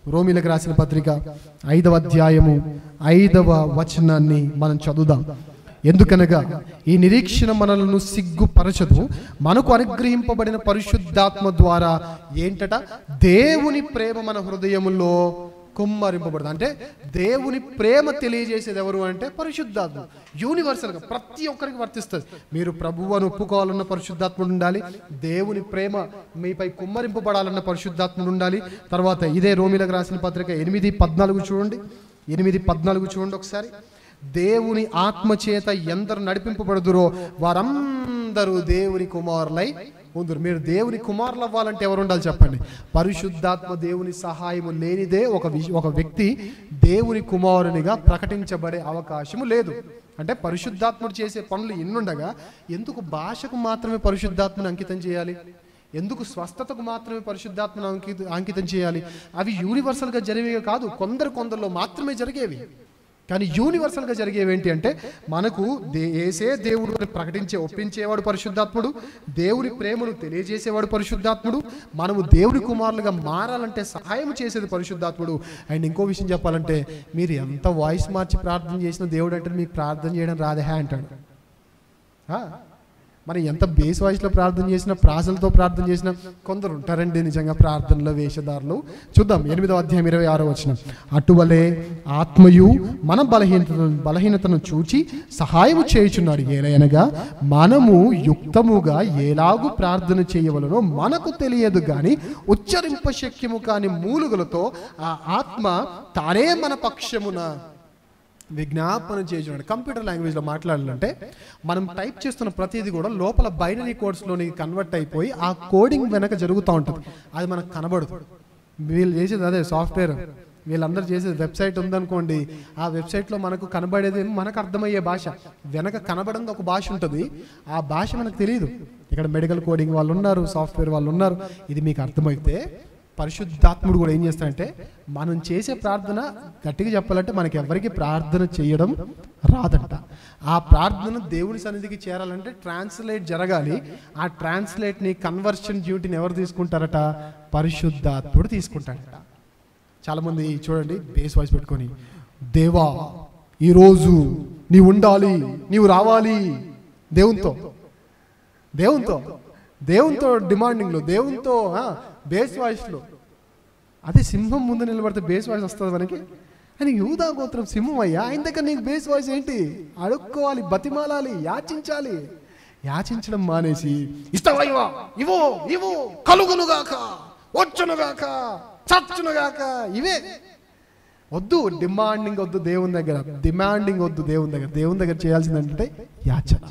రోమీలకు రాసిన పత్రిక 5వ అధ్యాయము 5వ వచనాన్ని మనం చదువుదాం. ఎందుకనగా ఈ నిరీక్షణ మనలను సిగ్గుపరచదు, మనకు అనుగ్రహింపబడిన పరిశుద్ధాత్మ ద్వారా ఏంటట, దేవుని ప్రేమ మన హృదయములో కుమ్మరింపబడదు. అంటే దేవుని ప్రేమ తెలియజేసేది ఎవరు అంటే పరిశుద్ధాత్మ. యూనివర్సల్గా ప్రతి ఒక్కరికి వర్తిస్తుంది. మీరు ప్రభువు అని ఒప్పుకోవాలన్న పరిశుద్ధాత్ముడు ఉండాలి, దేవుని ప్రేమ మీపై కుమ్మరింపబడాలన్న పరిశుద్ధాత్ముడు ఉండాలి. తర్వాత ఇదే రోమీలకు రాసిన పత్రిక 8:14 చూడండి. 8:14 చూడండి ఒకసారి. దేవుని ఆత్మ చేత ఎందరు నడిపింపబడుదురో వారందరూ దేవుని కుమారులై ఉందరు. మీరు దేవుని కుమారులు అవ్వాలంటే ఎవరు ఉండాలి చెప్పండి? పరిశుద్ధాత్మ దేవుని సహాయము లేనిదే ఒక వ్యక్తి దేవుని కుమారునిగా ప్రకటించబడే అవకాశము లేదు. అంటే పరిశుద్ధాత్ముడు చేసే పనులు ఎన్నుండగా ఎందుకు భాషకు మాత్రమే పరిశుద్ధాత్మను అంకితం చేయాలి? ఎందుకు స్వస్థతకు మాత్రమే పరిశుద్ధాత్మను అంకితం చేయాలి? అవి యూనివర్సల్గా జరిగేవి కాదు, కొందరిలో మాత్రమే జరిగేవి. కానీ యూనివర్సల్గా జరిగేవి ఏంటి అంటే, మనకు యేసే దేవుడు అని ఒప్పించేవాడు పరిశుద్ధాత్ముడు, దేవుని ప్రేమను తెలియజేసేవాడు పరిశుద్ధాత్ముడు, మనము దేవుని కుమారులుగా మారాలంటే సహాయం చేసేది పరిశుద్ధాత్ముడు. అండ్ ఇంకో విషయం చెప్పాలంటే, మీరు ఎంత వాయిస్ మార్చి ప్రార్థన చేసినా దేవుడు అంటే మీకు ప్రార్థన చేయడం రాదే అంటాడు. మరి ఎంత బేస్ వాయిస్లో ప్రార్థన చేసినా, ప్రాసలతో ప్రార్థన చేసినా కొందరు ఉంటారండి నిజంగా ప్రార్థనలో వేషధారులు. చూద్దాం 8వ అధ్యాయం 26వ వచనం. అటువలే ఆత్మయు మన బలహీనతను చూచి సహాయము చేయుచున్నాడు. ఏలయనగా మనము యుక్తముగా ఎలాగూ ప్రార్థన చేయవలనో మనకు తెలియదు కానీ ఉచ్చరింప శక్యము కాని మూలుగులతో ఆ ఆత్మ తానే మన పక్షమున విజ్ఞాపన చేస్తున్నాడు. కంప్యూటర్ లాంగ్వేజ్లో మాట్లాడాలంటే మనం టైప్ చేస్తున్న ప్రతిదీ కూడా లోపల బైనరీ కోడ్స్లోని కన్వర్ట్ అయిపోయి ఆ కోడింగ్ వెనక జరుగుతూ ఉంటుంది. అది మనకు కనబడదు. వీళ్ళు చేసేది అదే సాఫ్ట్వేర్, వీళ్ళందరూ చేసేది వెబ్సైట్ ఉందనుకోండి, ఆ వెబ్సైట్లో మనకు కనబడేది మనకు అర్థమయ్యే భాష, వెనక కనబడింది ఒక భాష ఉంటుంది, ఆ భాష మనకు తెలియదు. ఇక్కడ మెడికల్ కోడింగ్ వాళ్ళు ఉన్నారు, సాఫ్ట్వేర్ వాళ్ళు ఉన్నారు. ఇది మీకు అర్థమైతే పరిశుద్ధాత్ముడు కూడా ఏం చేస్తాడంటే, మనం చేసే ప్రార్థన గట్టిగా చెప్పాలంటే మనకి ఎవరికి ప్రార్థన చేయడం రాదంట. ఆ ప్రార్థన దేవుని సన్నిధికి చేరాలంటే ట్రాన్స్లేట్ జరగాలి. ఆ ట్రాన్స్లేట్ని కన్వర్షన్ డ్యూటీని ఎవరు తీసుకుంటారట? పరిశుద్ధాత్ముడు తీసుకుంటాడట. చాలామంది చూడండి బేస్ వాయిస్ పెట్టుకొని, దేవా ఈరోజు నీవు ఉండాలి, నీవు రావాలి, దేవునితో డిమాండింగ్లో, దేవునితో బేస్ వాయిస్లో. అదే సింహం ముందు నిలబడితే బేస్ వాయిస్ వస్తుంది మనకి. అని యూదా గోత్రం సింహం అయ్యా, ఆయన దగ్గర నీకు బేస్ వాయిస్ ఏంటి? అడుక్కోవాలి, బతిమాలాలి, యాచించాలి. యాచించడం మానేసి ఇస్తావా, ఇవో ఇవో, కలుగునుగాక, వచ్చునుగాక, చచ్చునుగాక, ఇవే వద్దు. డిమాండింగ్ వద్దు దేవుని దగ్గర, డిమాండింగ్ వద్దు దేవుని దగ్గర. దేవుని దగ్గర చేయాల్సిందంటే యాచన,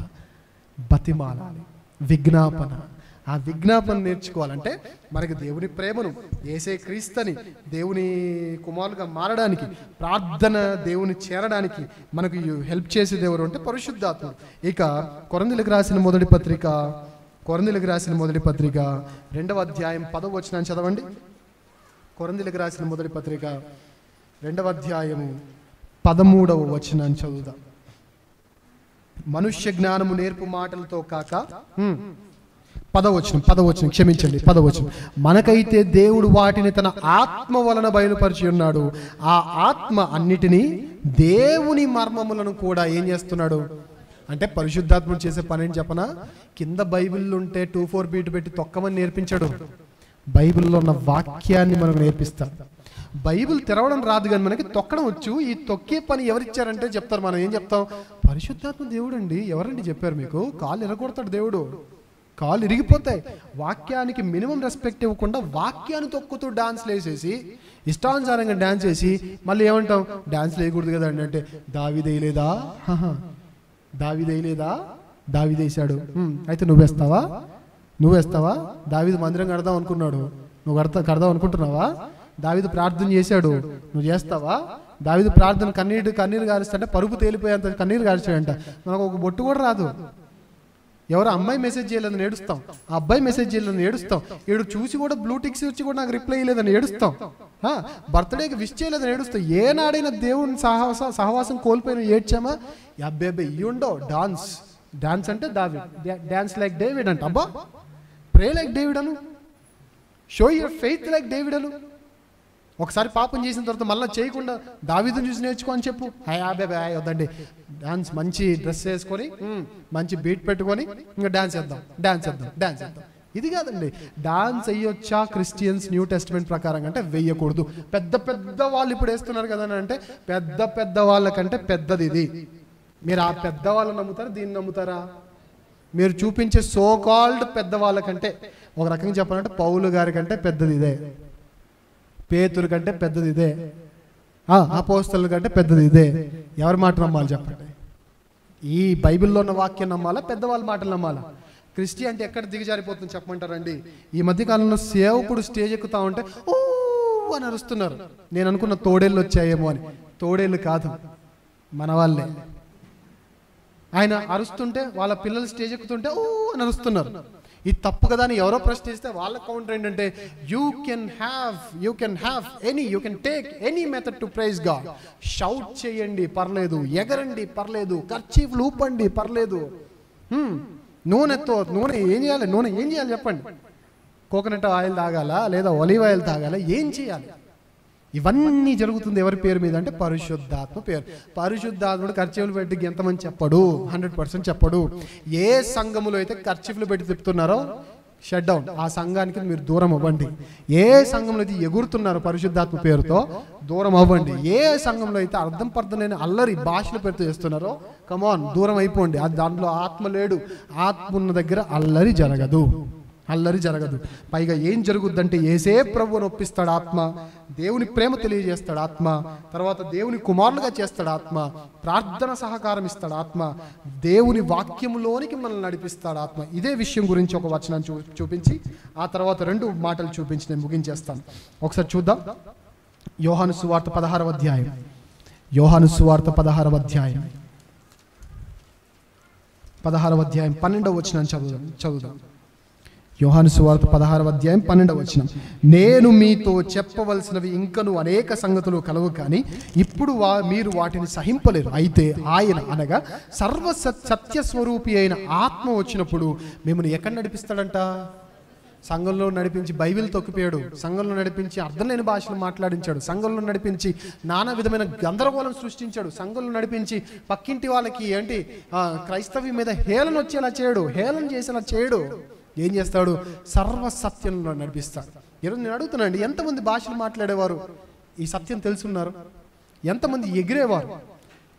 బతిమాలాలి, విజ్ఞాపన. ఆ విజ్ఞాపన నేర్చుకోవాలంటే మనకి దేవుని ప్రేమను, యేసే క్రీస్తుని దేవుని కుమారులుగా మారడానికి, ప్రార్థన దేవుని చేరడానికి మనకు హెల్ప్ చేసేది ఎవరు అంటే పరిశుద్ధాత్ముడు. ఇక కొరింథీయులకు రాసిన మొదటి పత్రిక 2వ అధ్యాయం 10వ వచనాన్ని చదవండి. కొరింథీయులకు రాసిన మొదటి పత్రిక 2వ అధ్యాయము 13వ వచనాన్ని చదువుదాం. మనుష్య జ్ఞానము నేర్పు మాటలతో కాక, 10వ వచనం, మనకైతే దేవుడు వాటిని తన ఆత్మ వలన బయలుపరిచి ఉన్నాడు. ఆ ఆత్మ అన్నిటినీ దేవుని మర్మములను కూడా ఏం చేస్తున్నాడు అంటే, పరిశుద్ధాత్ముడు చేసే పని ఏం చెప్పనా? కింద బైబిల్ ఉంటే 2-4 బీట్ పెట్టి తొక్కమని నేర్పించాడు. బైబిల్లో ఉన్న వాక్యాన్ని మనకు నేర్పిస్తాడు. బైబిల్ తెరవడం రాదు కానీ మనకి తొక్కడం వచ్చు. ఈ తొక్కే పని ఎవరిచ్చారంటే చెప్తారు. మనం ఏం చెప్తాం? పరిశుద్ధాత్మ దేవుడు అండి. ఎవరండి చెప్పారు మీకు? కాళ్ళు ఎరగొడతాడు దేవుడు, కాళ్ళు ఇరిగిపోతాయి. వాక్యానికి మినిమం రెస్పెక్ట్ ఇవ్వకుండా వాక్యాన్ని తొక్కుతూ డాన్స్లు వేసేసి, ఇష్టానుసారంగా డాన్స్ వేసి మళ్ళీ ఏమంటాం? డాన్స్ వేయకూడదు కదా అండి అంటే, దావీదేయలేదా? దావీదేశాడు. అయితే నువ్వేస్తావా? దావీదు మందిరం కడదాం అనుకున్నాడు, నువ్వు కడదాం అనుకుంటున్నావా? దావీదు ప్రార్థన చేశాడు, నువ్వు చేస్తావా? దావీదు ప్రార్థన కన్నీరు గారుస్తాంటే పరుపు తేలిపోయేంత కన్నీరు గార్చాడంట. మనకు ఒక బొట్టు కూడా రాదు. ఎవరు అమ్మాయి మెసేజ్ చేయలేదని ఏడుస్తాం, ఆ అబ్బాయి మెసేజ్ చేయలేదని ఏడుస్తాం, ఏడు చూసి కూడా బ్లూ టిక్స్ వచ్చి కూడా నాకు రిప్లై ఇవ్వలేదని ఏడుస్తాం, బర్త్డేకి విష్ చేయలేదని ఏడుస్తాం. ఏనాడైనా దేవుని సహవాసం కోల్పోయిన ఏడ్చామా? అబ్బాయి ఇయ్యుండో డాన్స్ అంటే డాన్స్ లైక్ డేవిడ్ అంట. అబ్బా, ప్రే లైక్ డేవిడ్ అను, show your faith like David అను. ఒకసారి పాపం చేసిన తర్వాత మళ్ళీ చేయకుండా దావీదుని చూసి నేర్చుకో అని చెప్పు. హాయ్ వద్దండి, డాన్స్ మంచి డ్రెస్ వేసుకొని మంచి బీట్ పెట్టుకొని ఇంకా డాన్స్ చేద్దాం. ఇది కాదండి. డాన్స్ అయ్యొచ్చా క్రిస్టియన్స్ న్యూ టెస్టిమెంట్ ప్రకారం అంటే వెయ్యకూడదు. పెద్ద వాళ్ళు ఇప్పుడు వేస్తున్నారు కదా అంటే పెద్ద వాళ్ళకంటే పెద్దది ఇది. మీరు ఆ పెద్దవాళ్ళు నమ్ముతారా, దీన్ని నమ్ముతారా? మీరు చూపించే సో కాల్డ్ పెద్దవాళ్ళకంటే, ఒక రకంగా చెప్పాలంటే పౌలు గారి కంటే పెద్దది ఇదే, పేతురు కంటే పెద్దది ఇదే, అపోస్తలుల కంటే పెద్దది ఇదే. ఎవరి మాట నమ్మాలి చెప్పండి? ఈ బైబిల్లో ఉన్న వాక్యం నమ్మాలా, పెద్దవాళ్ళ మాటలు నమ్మాలా? క్రిస్టియానిటీ ఎక్కడ దిగజారిపోతుంది చెప్పమంటారండి? ఈ మధ్యకాలంలో సేవకుడు స్టేజ్ ఎక్కుతా ఉంటే ఓ అని అరుస్తున్నారు. నేను అనుకున్న తోడేళ్ళు వచ్చాయేమో అని. తోడేళ్ళు కాదు, మన వాళ్ళే. ఆయన అరుస్తుంటే వాళ్ళ పిల్లలు స్టేజ్ ఎక్కుతుంటే ఓ అని అరుస్తున్నారు. ఇది తప్పు కదా అని ఎవరో ప్రశ్నిస్తే వాళ్ళ కౌంటర్ ఏంటంటే you can have you can take any method to praise God. Shout చేయండి పర్లేదు, ఎగరండి పర్లేదు, కర్చీఫ్లు ఊపండి పర్లేదు, నూనె ఏం చేయాలి చెప్పండి? కోకోనట్ ఆయిల్ తాగాలా లేదా ఒలివ్ ఆయిల్ తాగాలా? ఏం చేయాలి? ఇవన్నీ జరుగుతుంది ఎవరి పేరు మీద అంటే పరిశుద్ధాత్మ పేరు. పరిశుద్ధాత్ముడు కర్చీఫ్లు పెట్టి ఎంతమంది చెప్పడు, 100% చెప్పడు. ఏ సంఘములో అయితే కర్చీఫ్లు పెట్టి తిప్పుతున్నారో షట్ డౌన్, ఆ సంఘానికి మీరు దూరం అవ్వండి. ఏ సంఘంలో అయితే ఎగురుతున్నారో పరిశుద్ధాత్మ పేరుతో దూరం అవ్వండి. ఏ సంఘంలో అయితే అర్థం లేని అల్లరి భాషల పేరుతో చేస్తున్నారో కమాన్ దూరం అయిపోండి. అది దాంట్లో ఆత్మ లేడు. ఆత్మ ఉన్న దగ్గర అల్లరి జరగదు. పైగా ఏం జరుగుద్దంటే యేసే ప్రభువుని ఒప్పిస్తాడు ఆత్మ, దేవుని ప్రేమ తెలియజేస్తాడు ఆత్మ, తర్వాత దేవుని కుమారులుగా చేస్తాడు ఆత్మ, ప్రార్థన సహకారం ఇస్తాడు ఆత్మ, దేవుని వాక్యములోనికి మనల్ని నడిపిస్తాడు ఆత్మ. ఇదే విషయం గురించి ఒక వచనం చూపించి ఆ తర్వాత 2 మాటలు చూపించి నేను ముగించేస్తాను. ఒకసారి చూద్దాం. యోహాను సువార్త 16వ అధ్యాయం. 16వ అధ్యాయం 12వ వచనం చదువుదాం. యోహాను సువార్త 16వ అధ్యాయం 12వ వచనం. నేను మీతో చెప్పవలసినవి ఇంకను అనేక సంగతులు కలవు, కానీ ఇప్పుడు మీరు వాటిని సహింపలేరు. అయితే ఆయన అనగా సత్యస్వరూపి అయిన ఆత్మ వచ్చినప్పుడు మిమ్మల్ని ఎక్కడ నడిపిస్తాడంట? సంఘంలో నడిపించి బైబిల్ తొక్కిపోయాడు, సంఘంలో నడిపించి అర్థం లేని భాషలు మాట్లాడించాడు, సంఘంలో నడిపించి నానా విధమైన గందరగోళం సృష్టించాడు, సంఘంలో నడిపించి పక్కింటి వాళ్ళకి క్రైస్తవి మీద హేళన వచ్చేలా చేయడు, హేళన చేసేలా చేయడు. ఏం చేస్తాడు? సర్వసత్యంలో నడిపిస్తాడు. ఈరోజు నేను అడుగుతున్నానండి, ఎంతమంది భాషలు మాట్లాడేవారు ఈ సత్యం తెలుసున్నారు? ఎంతమంది ఎగిరేవారు?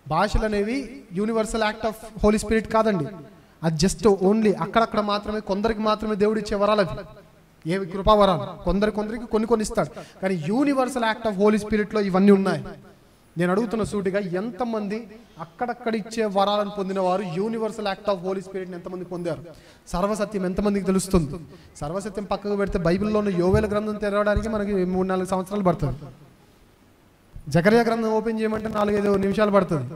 భాషలు అనేవి universal act of Holy Spirit కాదండి. అది జస్ట్ ఓన్లీ అక్కడక్కడ మాత్రమే, కొందరికి మాత్రమే దేవుడు ఇచ్చే వరాలు అవి. ఏవి? కృపావరాలు. కొందరికి కొన్ని ఇస్తాడు, కానీ యూనివర్సల్ యాక్ట్ ఆఫ్ హోలీ స్పిరిట్లో ఇవన్నీ ఉన్నాయి. నేను అడుగుతున్న సూటిగా, ఎంతమంది అక్కడక్కడ ఇచ్చే వరాలను పొందిన వారు యూనివర్సల్ యాక్ట్ ఆఫ్ హోలీ స్పిరిట్ని ఎంతమంది పొందారు? సర్వసత్యం ఎంతమందికి తెలుస్తుంది? సర్వసత్యం పక్కకు పెడితే బైబిల్లో ఉన్న యోవేలు గ్రంథం తెరవడానికి మనకి 3-4 సంవత్సరాలు పడుతుంది. జకర్యా గ్రంథం ఓపెన్ చేయమంటే 4-5 నిమిషాలు పడుతుంది.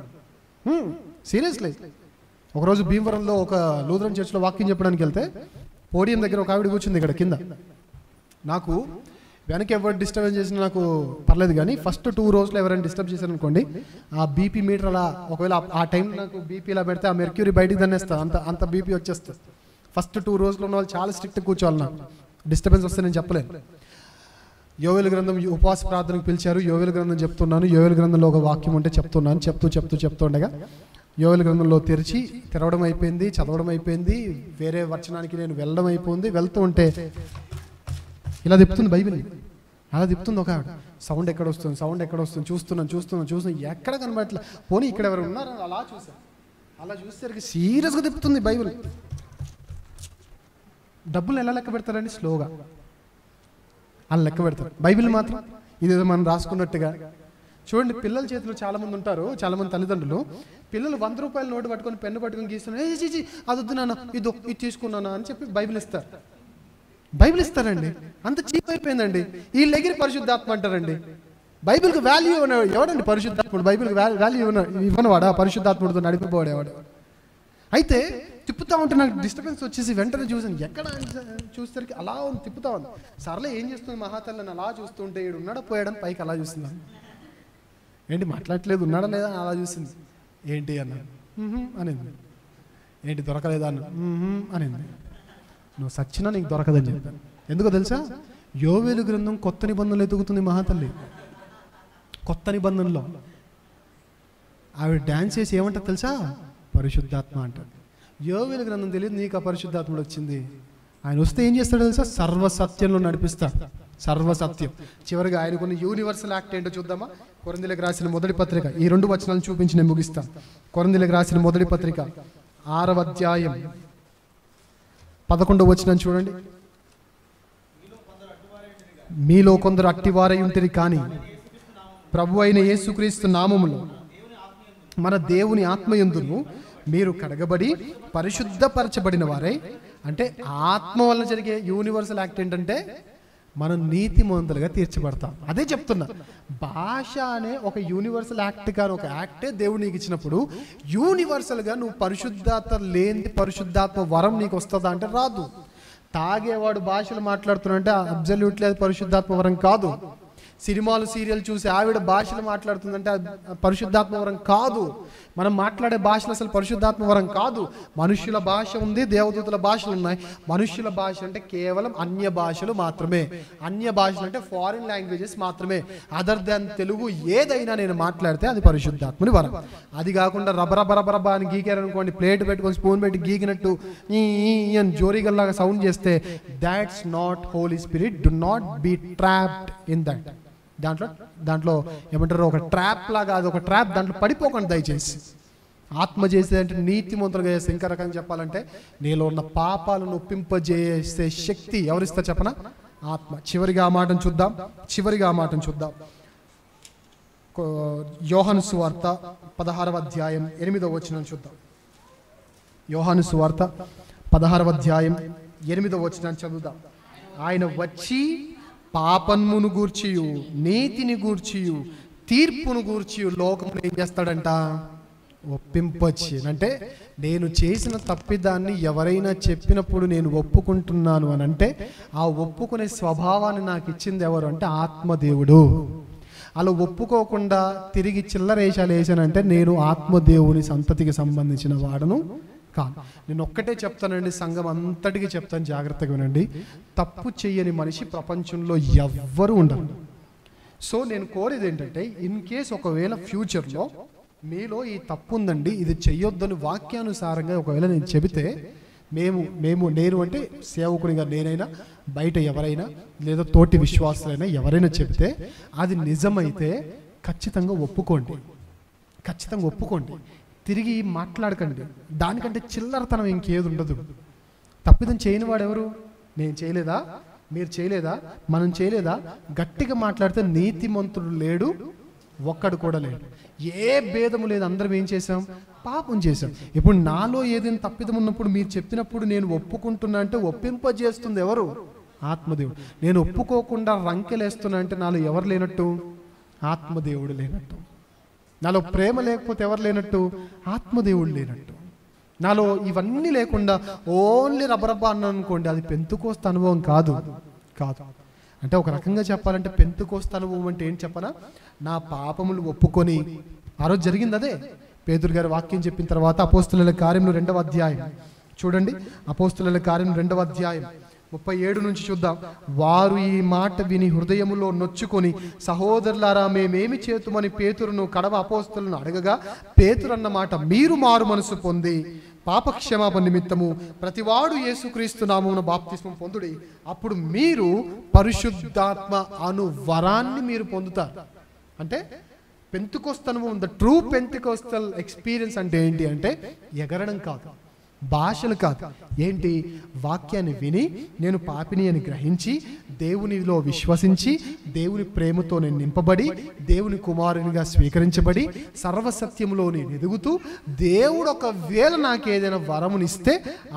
సీరియస్లీ. ఒకరోజు భీమవరంలో ఒక లూథరన్ చర్చ్లో వాక్యం చెప్పడానికి వెళ్తే పోడియం దగ్గర ఒక ఆవిడ కూర్చుంది ఇక్కడ కింద. నాకు వెనక ఎవరు డిస్టర్బెన్స్ చేసినా నాకు పర్లేదు, కానీ ఫస్ట్ 2 రోజులు ఎవరైనా డిస్టర్బ్ చేశారు అనుకోండి, ఆ బీపీ మీటర్ అలా, ఒకవేళ ఆ టైం నాకు బీపీ ఇలా పెడితే ఆ మెర్క్యూరీ బయటికి దన్నేస్తా, అంత బీపీ వచ్చేస్తుంది. ఫస్ట్ 2 రోజులు ఉన్న వాళ్ళు చాలా స్ట్రిక్ట్ కూర్చోవాలి. నాకు డిస్టర్బెన్స్ వస్తే నేను చెప్పలేను. యోవేలు గ్రంథం ఉపవాస ప్రార్థనకు పిలిచారు. యోవేలు గ్రంథం చెప్తున్నాను. యోవేలు గ్రంథంలో ఒక వాక్యం ఉంటే చెప్తున్నాను. చెప్తుండగా యోవేలు గ్రంథంలో తెరవడం అయిపోయింది, చదవడం అయిపోయింది, వేరే వచనానికి నేను వెళ్ళడం అయిపోయింది. వెళ్తూ ఉంటే ఇలా తిప్పుతుంది బైబిల్, అలా తిప్పుతుంది ఒక ఆవిడ. సౌండ్ ఎక్కడ వస్తుంది చూస్తున్నాను, ఎక్కడ కనబడట్లా. పోనీ ఇక్కడ ఎవరు ఉన్నారు అలా చూసేసరికి సీరియస్గా తిప్పుతుంది బైబిల్. డబ్బులు ఎలా లెక్క పెడతారండి? స్లోగా అలా లెక్క పెడతారు. బైబిల్ మాత్రం ఇదేదో మనం రాసుకున్నట్టుగా. చూడండి, పిల్లల చేతిలో చాలా మంది ఉంటారు, చాలా మంది తల్లిదండ్రులు. పిల్లలు 100 రూపాయల నోటు పట్టుకొని పెన్ను పట్టుకొని గీస్తున్నారు. అది వద్దు నాన్న, ఇది తీసుకున్నానా అని చెప్పి బైబిల్ ఇస్తారు. బైబిల్ ఇస్తారండి, అంత చీప్ అయిపోయిందండి. వీళ్ళు ఎగిరి పరిశుద్ధాత్మ అంటారండి. బైబిల్కి వాల్యూ ఎవడండి పరిశుద్ధాత్ముడు? బైబిల్కి వాల్యూ ఇవ్వనవాడా? పరిశుద్ధాత్ముడితో నడిపిపోవాడేవాడు. అయితే తిప్పుతా ఉంటే నాకు డిస్టర్బెన్స్ వచ్చేసి వెంటనే చూసాను, ఎక్కడ చూసేసరికి అలా ఉంది, తిప్పుతా ఉంది. సర్లే ఏం చేస్తుంది మహాతల్లని అలా చూస్తుంటే ఈడు ఉన్నాడా పోయాడని పైకి అలా చూస్తున్నాను. ఏంటి మాట్లాడట్లేదు, ఉన్నాడా లేదా అని అలా చూసింది. ఏంటి అన్నాను. అనింది. ఏంటి దొరకలేదా అన్న. అనింది. నువ్వు సచ్చినా నీకు దొరకదని చెప్పాను. ఎందుకో తెలుసా? యోవేలు గ్రంథం కొత్త నిబంధనలు ఎదుగుతుంది మహాతల్లి. కొత్త నిబంధనలో ఆవిడ డ్యాన్స్ చేసి ఏమంటారు తెలుసా? పరిశుద్ధాత్మ అంటారు. యోవేలు గ్రంథం తెలియదు, నీకు ఆ పరిశుద్ధాత్ముడు వచ్చింది. ఆయన వస్తే ఏం చేస్తాడో తెలుసా? సర్వసత్యంలో నడిపిస్తాడు. సర్వసత్యం. చివరిగా ఆయనకున్న యూనివర్సల్ యాక్ట్ ఏంటో చూద్దామా? కొరింథీయులకు రాసిన మొదటి పత్రిక, ఈ 2 వచనాలను చూపించి నేను ముగిస్తాను. కొరింథీయులకు రాసిన మొదటి పత్రిక 6వ అధ్యాయం 11వ వచనం చూడండి. మీలో కొందరు అట్టివారై ఉంటిరి, కానీ ప్రభు అయిన యేసుక్రీస్తు నామములో మన దేవుని ఆత్మయందును మీరు కడగబడి పరిశుద్ధపరచబడిన వారై. అంటే ఆత్మ వల్ల జరిగే యూనివర్సల్ యాక్ట్ ఏంటంటే మనం నీతిమంతులుగా తీర్చబడతాం. అదే చెప్తున్నా. భాష అనే ఒక యూనివర్సల్ యాక్ట్ కానీ ఒక యాక్టే దేవుడు నీకు ఇచ్చినప్పుడు యూనివర్సల్గా నువ్వు పరిశుద్ధాత్మ లేని పరిశుద్ధాత్మ వరం నీకు వస్తుందా అంటే రాదు. తాగేవాడు భాషలు మాట్లాడుతున్నంటే అబ్జల్యూట్లీ అది పరిశుద్ధాత్మ వరం కాదు. సినిమాలు సీరియల్ చూసి ఆవిడ భాషలు మాట్లాడుతుందంటే పరిశుద్ధాత్మ వరం కాదు. మనం మాట్లాడే భాషలు అసలు పరిశుద్ధాత్మ వరం కాదు. మనుష్యుల భాష ఉంది, దేవదూతల భాషలు ఉన్నాయి. మనుష్యుల భాష అంటే కేవలం అన్య భాషలు మాత్రమే. అన్య భాషలు అంటే ఫారిన్ లాంగ్వేజెస్ మాత్రమే. అదర్ దాన్ తెలుగు ఏదైనా నేను మాట్లాడితే అది పరిశుద్ధాత్మని వరం. అది కాకుండా రబరబరబరబా అని గీకారనుకోండి, ప్లేట్ పెట్టుకొని స్పూన్ పెట్టి గీకినట్టు ఈ జోరీగల్లాగా సౌండ్ చేస్తే that's not Holy Spirit. Do not be trapped in that. దాంట్లో ఏమంటారు, ఒక ట్రాప్ లాగా, అది ఒక ట్రాప్. దాంట్లో పడిపోకండి దయచేసి. ఆత్మ చేసేదంటే నీతిమంతులుగా చేస్తే, ఇంకా రకంగా చెప్పాలంటే నీలో ఉన్న పాపాలను ఒప్పింపజేసే శక్తి ఎవరిస్తా చెప్పనా? ఆత్మ. చివరిగా ఆ మాటను చూద్దాం. యోహాను సువార్త 16వ అధ్యాయం 8వ వచనం చూద్దాం. యోహాను సువార్త 16వ అధ్యాయం 8వ వచనాన్ని చదువుదాం. ఆయన వచ్చి పాపమును గూర్చియు నీతిని గూర్చియు తీర్పును గూర్చియు లోకమును ఏం చేస్తాడంట? ఒప్పింపచ్చి. అంటే నేను చేసిన తప్పిదాన్ని ఎవరైనా చెప్పినప్పుడు నేను ఒప్పుకుంటున్నాను అని అంటే ఆ ఒప్పుకునే స్వభావాన్ని నాకు ఇచ్చింది ఎవరు అంటే ఆత్మదేవుడు. అలా ఒప్పుకోకుండా తిరిగి చిల్లరేషాలు వేసానంటే నేను ఆత్మదేవుని సంతతికి సంబంధించిన వాడను కాదు. నేను ఒక్కటే చెప్తానండి, సంఘం అంతటికి చెప్తాను, జాగ్రత్తగా వినండి. తప్పు చెయ్యని మనిషి ప్రపంచంలో ఎవ్వరూ ఉండరు. సో నేను కోరేది ఏంటంటే, ఇన్ కేస్ ఒకవేళ ఫ్యూచర్లో మీలో ఈ తప్పు ఉందండి, ఇది చెయ్యొద్దని వాక్యానుసారంగా ఒకవేళ నేను చెబితే, నేను అంటే సేవకునిగా నేనైనా, బయట ఎవరైనా, లేదా తోటి విశ్వాసులైనా ఎవరైనా చెబితే అది నిజమైతే ఖచ్చితంగా ఒప్పుకోండి. తిరిగి మాట్లాడకండి. దానికంటే చిల్లరతనం ఇంకేది ఉండదు. తప్పిదం చేయని వాడు ఎవరు? నేను చేయలేదా, మీరు చేయలేదా, మనం చేయలేదా? గట్టిగా మాట్లాడితే నీతిమంతుడు లేడు, ఒక్కడు కూడా లేడు. ఏ భేదము లేదు, అందరం ఏం చేసాం? పాపం చేశాం. ఇప్పుడు నాలో ఏదైనా తప్పిదం ఉన్నప్పుడు మీరు చెప్పినప్పుడు నేను ఒప్పుకుంటున్నా అంటే ఒప్పింపజేస్తుంది ఎవరు? ఆత్మదేవుడు. నేను ఒప్పుకోకుండా రంకెలేస్తున్నా అంటే నాలో ఎవరు లేనట్టు? ఆత్మదేవుడు లేనట్టు. నాలో ప్రేమ లేకపోతే ఎవరు లేనట్టు? ఆత్మదేవుడు లేనట్టు. నాలో ఇవన్నీ లేకుండా ఓన్లీ రబ్బరబ్బా అన్నాను అనుకోండి, అది పెంతుకోస్త అనుభవం కాదు. అంటే ఒక రకంగా చెప్పాలంటే పెంతుకోస్త అనుభవం అంటే ఏంటి చెప్పనా? నా పాపములు ఒప్పుకొని, ఆ రోజు జరిగింది అదే. పేతురు గారి వాక్యం చెప్పిన తర్వాత అపోస్తుల కార్యములు 2వ అధ్యాయం చూడండి. అపోస్తుల కార్యములు 2వ అధ్యాయం 37 నుంచి చూద్దాం. వారు ఈ మాట విని హృదయములో నొచ్చుకొని, సహోదరులారా మేమేమి చేతుమని పేతురును కడవ అపోస్తులను అడగగా, పేతురు అన్న మాట, మీరు మారు మనసు పొంది పాపక్షమాపణ నిమిత్తము ప్రతివాడు యేసుక్రీస్తు నామమున బాప్తిస్మం పొందుడి, అప్పుడు మీరు పరిశుద్ధాత్మ అను వరాన్ని మీరు పొందుతారు. అంటే పెంతుకోస్తు అనుభవం, ద ట్రూ పెంతుకోస్తల్ ఎక్స్పీరియన్స్ అంటే ఏంటి అంటే ఎగరడం కాదు, భాషలు కాదు, ఏంటి? వాక్యాన్ని విని నేను పాపిని అని గ్రహించి దేవునిలో విశ్వసించి దేవుని ప్రేమతో నేను నింపబడి దేవుని కుమారునిగా స్వీకరించబడి సర్వసత్యంలో నేను ఎదుగుతూ దేవుడు ఒకవేళ నాకు ఏదైనా వరమునిస్తే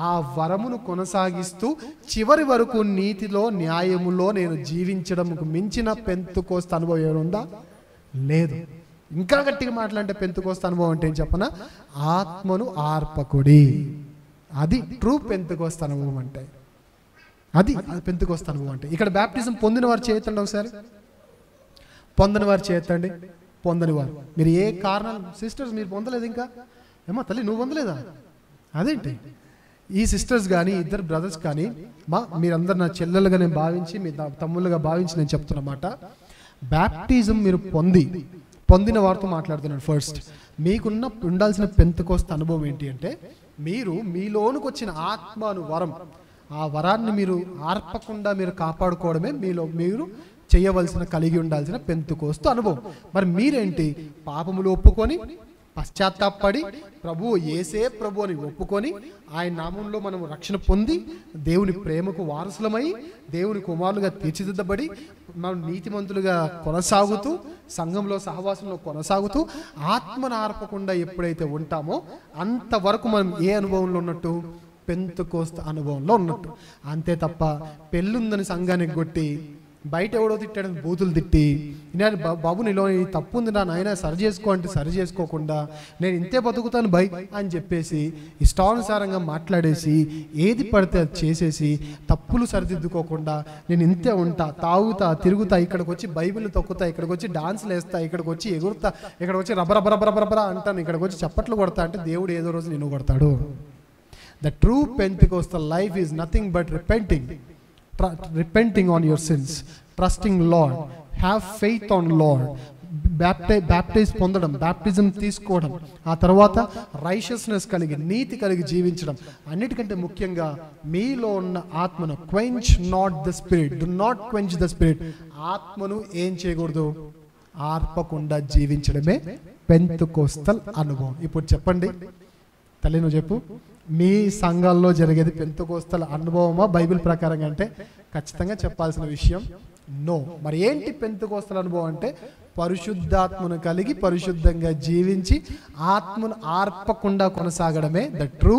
ఆ వరమును కొనసాగిస్తూ చివరి వరకు నీతిలో న్యాయములో నేను జీవించడంకు మించిన పెంతుకోస్త అనుభవం ఏమైనా ఉందా? లేదు. ఇంకా గట్టిగా మాట్లాడితే పెంతుకోస్త అనుభవం అంటే ఏం చెప్పనా? ఆత్మను ఆర్పకుడి. అది ట్రూ పెంతుకోస్త అనుభవం అంటే. అది పెంతుకోస్త అనుభవం అంటే. ఇక్కడ బ్యాప్టిజం పొందిన వారు చేయొద్దండి, ఒకసారి పొందని వారు చేయొద్దండి. పొందని వారు మీరు ఏ కారణం, సిస్టర్స్ మీరు పొందలేదు ఇంకా? ఏమో తల్లి నువ్వు పొందలేదా? అదేంటి? ఈ సిస్టర్స్ కానీ ఇద్దరు బ్రదర్స్ కానీ మీరందరు నా చెల్లెలుగా నేను భావించి మీ తమ్ముళ్ళుగా భావించి నేను చెప్తున్నమాట, బ్యాప్టిజం మీరు పొందిన వారితో మాట్లాడుతున్నాను. ఫస్ట్ మీకున్న ఉండాల్సిన పెంతెకోస్తు అనుభవం ఏంటి అంటే, మీరు మీలోనికి వచ్చిన ఆత్మను వరం, ఆ వరాన్ని మీరు ఆర్పకుండా మీరు కాపాడుకోవడమే మీరు చేయవలసిన కలిగి ఉండాల్సిన పెంతెకోస్తు అనుభవం. మరి మీరేంటి? పాపములు ఒప్పుకొని పశ్చాత్తాపడి ప్రభువు యేసే ప్రభు అని ఒప్పుకొని ఆయన నామంలో మనం రక్షణ పొంది దేవుని ప్రేమకు వారసులమై దేవుని కుమారులుగా తీర్చిదిద్దబడి మనం నీతిమంతులుగా కొనసాగుతూ సంఘంలో సహవాసంలో కొనసాగుతూ ఆత్మను ఆర్పకుండా ఎప్పుడైతే ఉంటామో అంతవరకు మనం ఏ అనుభవంలో ఉన్నట్టు? పెంతెకోస్తు అనుభవంలో ఉన్నట్టు. అంతే తప్ప పెళ్ళుందని సంఘానికి కొట్టి బయట ఎవడో తిట్టాడని బూతులు తిట్టి నేను బాబు నీలో ఈ తప్పు ఉంది నా నాయన సరి చేసుకో అంటే సరి చేసుకోకుండా నేను ఇంతే బతుకుతాను బై అని చెప్పేసి ఇష్టానుసారంగా మాట్లాడేసి ఏది పడితే అది చేసేసి తప్పులు సరిదిద్దుకోకుండా నేను ఇంతే ఉంటా, తాగుతా, తిరుగుతా, ఇక్కడికి వచ్చి బైబిల్ తొక్కుతా, ఇక్కడికి వచ్చి డాన్స్లు వేస్తా, ఇక్కడికి వచ్చి ఎగురుతా, ఇక్కడికి వచ్చి రబరబరబరబర అంటాను, ఇక్కడికి వచ్చి చప్పట్లు కొడతా అంటే దేవుడు ఏదో రోజు నిన్ను కొడతాడు. The true Pentecostal life is nothing but repenting on your sins, trusting Lord, have faith on Lord, baptise పొందడం, బ్యాప్టిజం తీసుకోవడం, ఆ తర్వాత రైషియస్నెస్ కలిగి నీతి కలిగి జీవించడం, అన్నిటికంటే ముఖ్యంగా మీలో ఉన్న ఆత్మను quench not the spirit, do not quench the spirit, ఆత్మను ఏం చేయకూడదు? ఆర్పకుండా జీవించడమే పెంతెకోస్తల్ అనుభవం. ఇప్పుడు చెప్పండి తల్లి, నువ్వు చెప్పు, మీ సంఘాల్లో జరిగేది పెంతెకోస్తల్ అనుభవమా బైబిల్ ప్రకారంగా? అంటే ఖచ్చితంగా చెప్పాల్సిన విషయం నో. మరి ఏంటి పెంతెకోస్తల్ అనుభవం అంటే? పరిశుద్ధాత్మను కలిగి పరిశుద్ధంగా జీవించి ఆత్మను ఆర్పకుండా కొనసాగడమే the true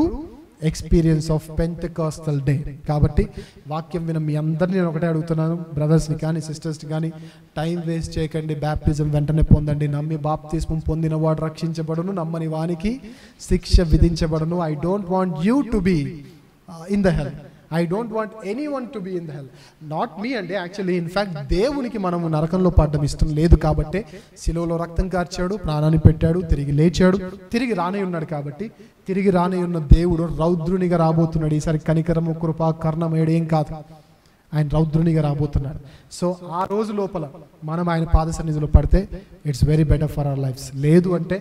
experience of Pentecostal day. కాబట్టి వాక్యం విన మీ అందరినీ నేను ఒకటే అడుగుతున్నాను, బ్రదర్స్ని కానీ సిస్టర్స్ని కానీ, టైం వేస్ట్ చేయకండి, బ్యాప్టిజం వెంటనే పొందండి. నమ్మి బాప్తిస్మం పొందిన వాడు రక్షించబడును, నమ్మని వానికి శిక్ష విధించబడును. I don't want you to be in the hell, I don't want anyone to be in the hell, not me. అంటే యాక్చువల్లీ ఇన్ఫ్యాక్ట్ దేవునికి మనము నరకంలో పడడం ఇష్టం లేదు కాబట్టి శిలువలో రక్తం కార్చాడు, ప్రాణాన్ని పెట్టాడు, తిరిగి లేచాడు, తిరిగి రానే ఉన్నాడు. కాబట్టి తిరిగి రానే ఉన్న దేవుడు రౌద్రునిగా రాబోతున్నాడు. ఈసారి కనికరము కృప కర్ణమేడు ఏం కాదు, ఆయన రౌద్రునిగా రాబోతున్నాడు. సో ఆ రోజు లోపల మనం ఆయన పాద సన్నిధిలో పడితే it's very better for our lives. లేదు అంటే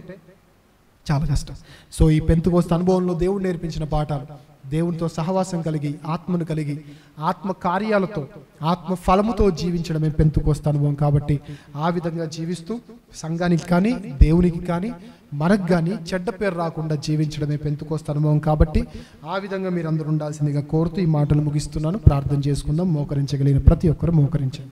చాలా కష్టం. సో ఈ పెంతెకోస్తు అనుభవంలో దేవుడు నేర్పించిన పాఠాలు, దేవునితో సహవాసం కలిగి ఆత్మను కలిగి ఆత్మ కార్యాలతో ఆత్మ ఫలముతో జీవించడమే పెంతెకోస్తు అనుభవం. కాబట్టి ఆ విధంగా జీవిస్తూ సంఘానికి కానీ దేవునికి కానీ మనకు కానీ చెడ్డ పేరు రాకుండా జీవించడమే పెంతెకోస్తు అనుభవం. కాబట్టి ఆ విధంగా మీరు అందరూ ఉండాల్సిందిగా కోరుతూ ఈ మాటలు ముగిస్తున్నాను. ప్రార్థన చేసుకుందాం. మోకరించగలిగిన ప్రతి ఒక్కరు మోకరించండి.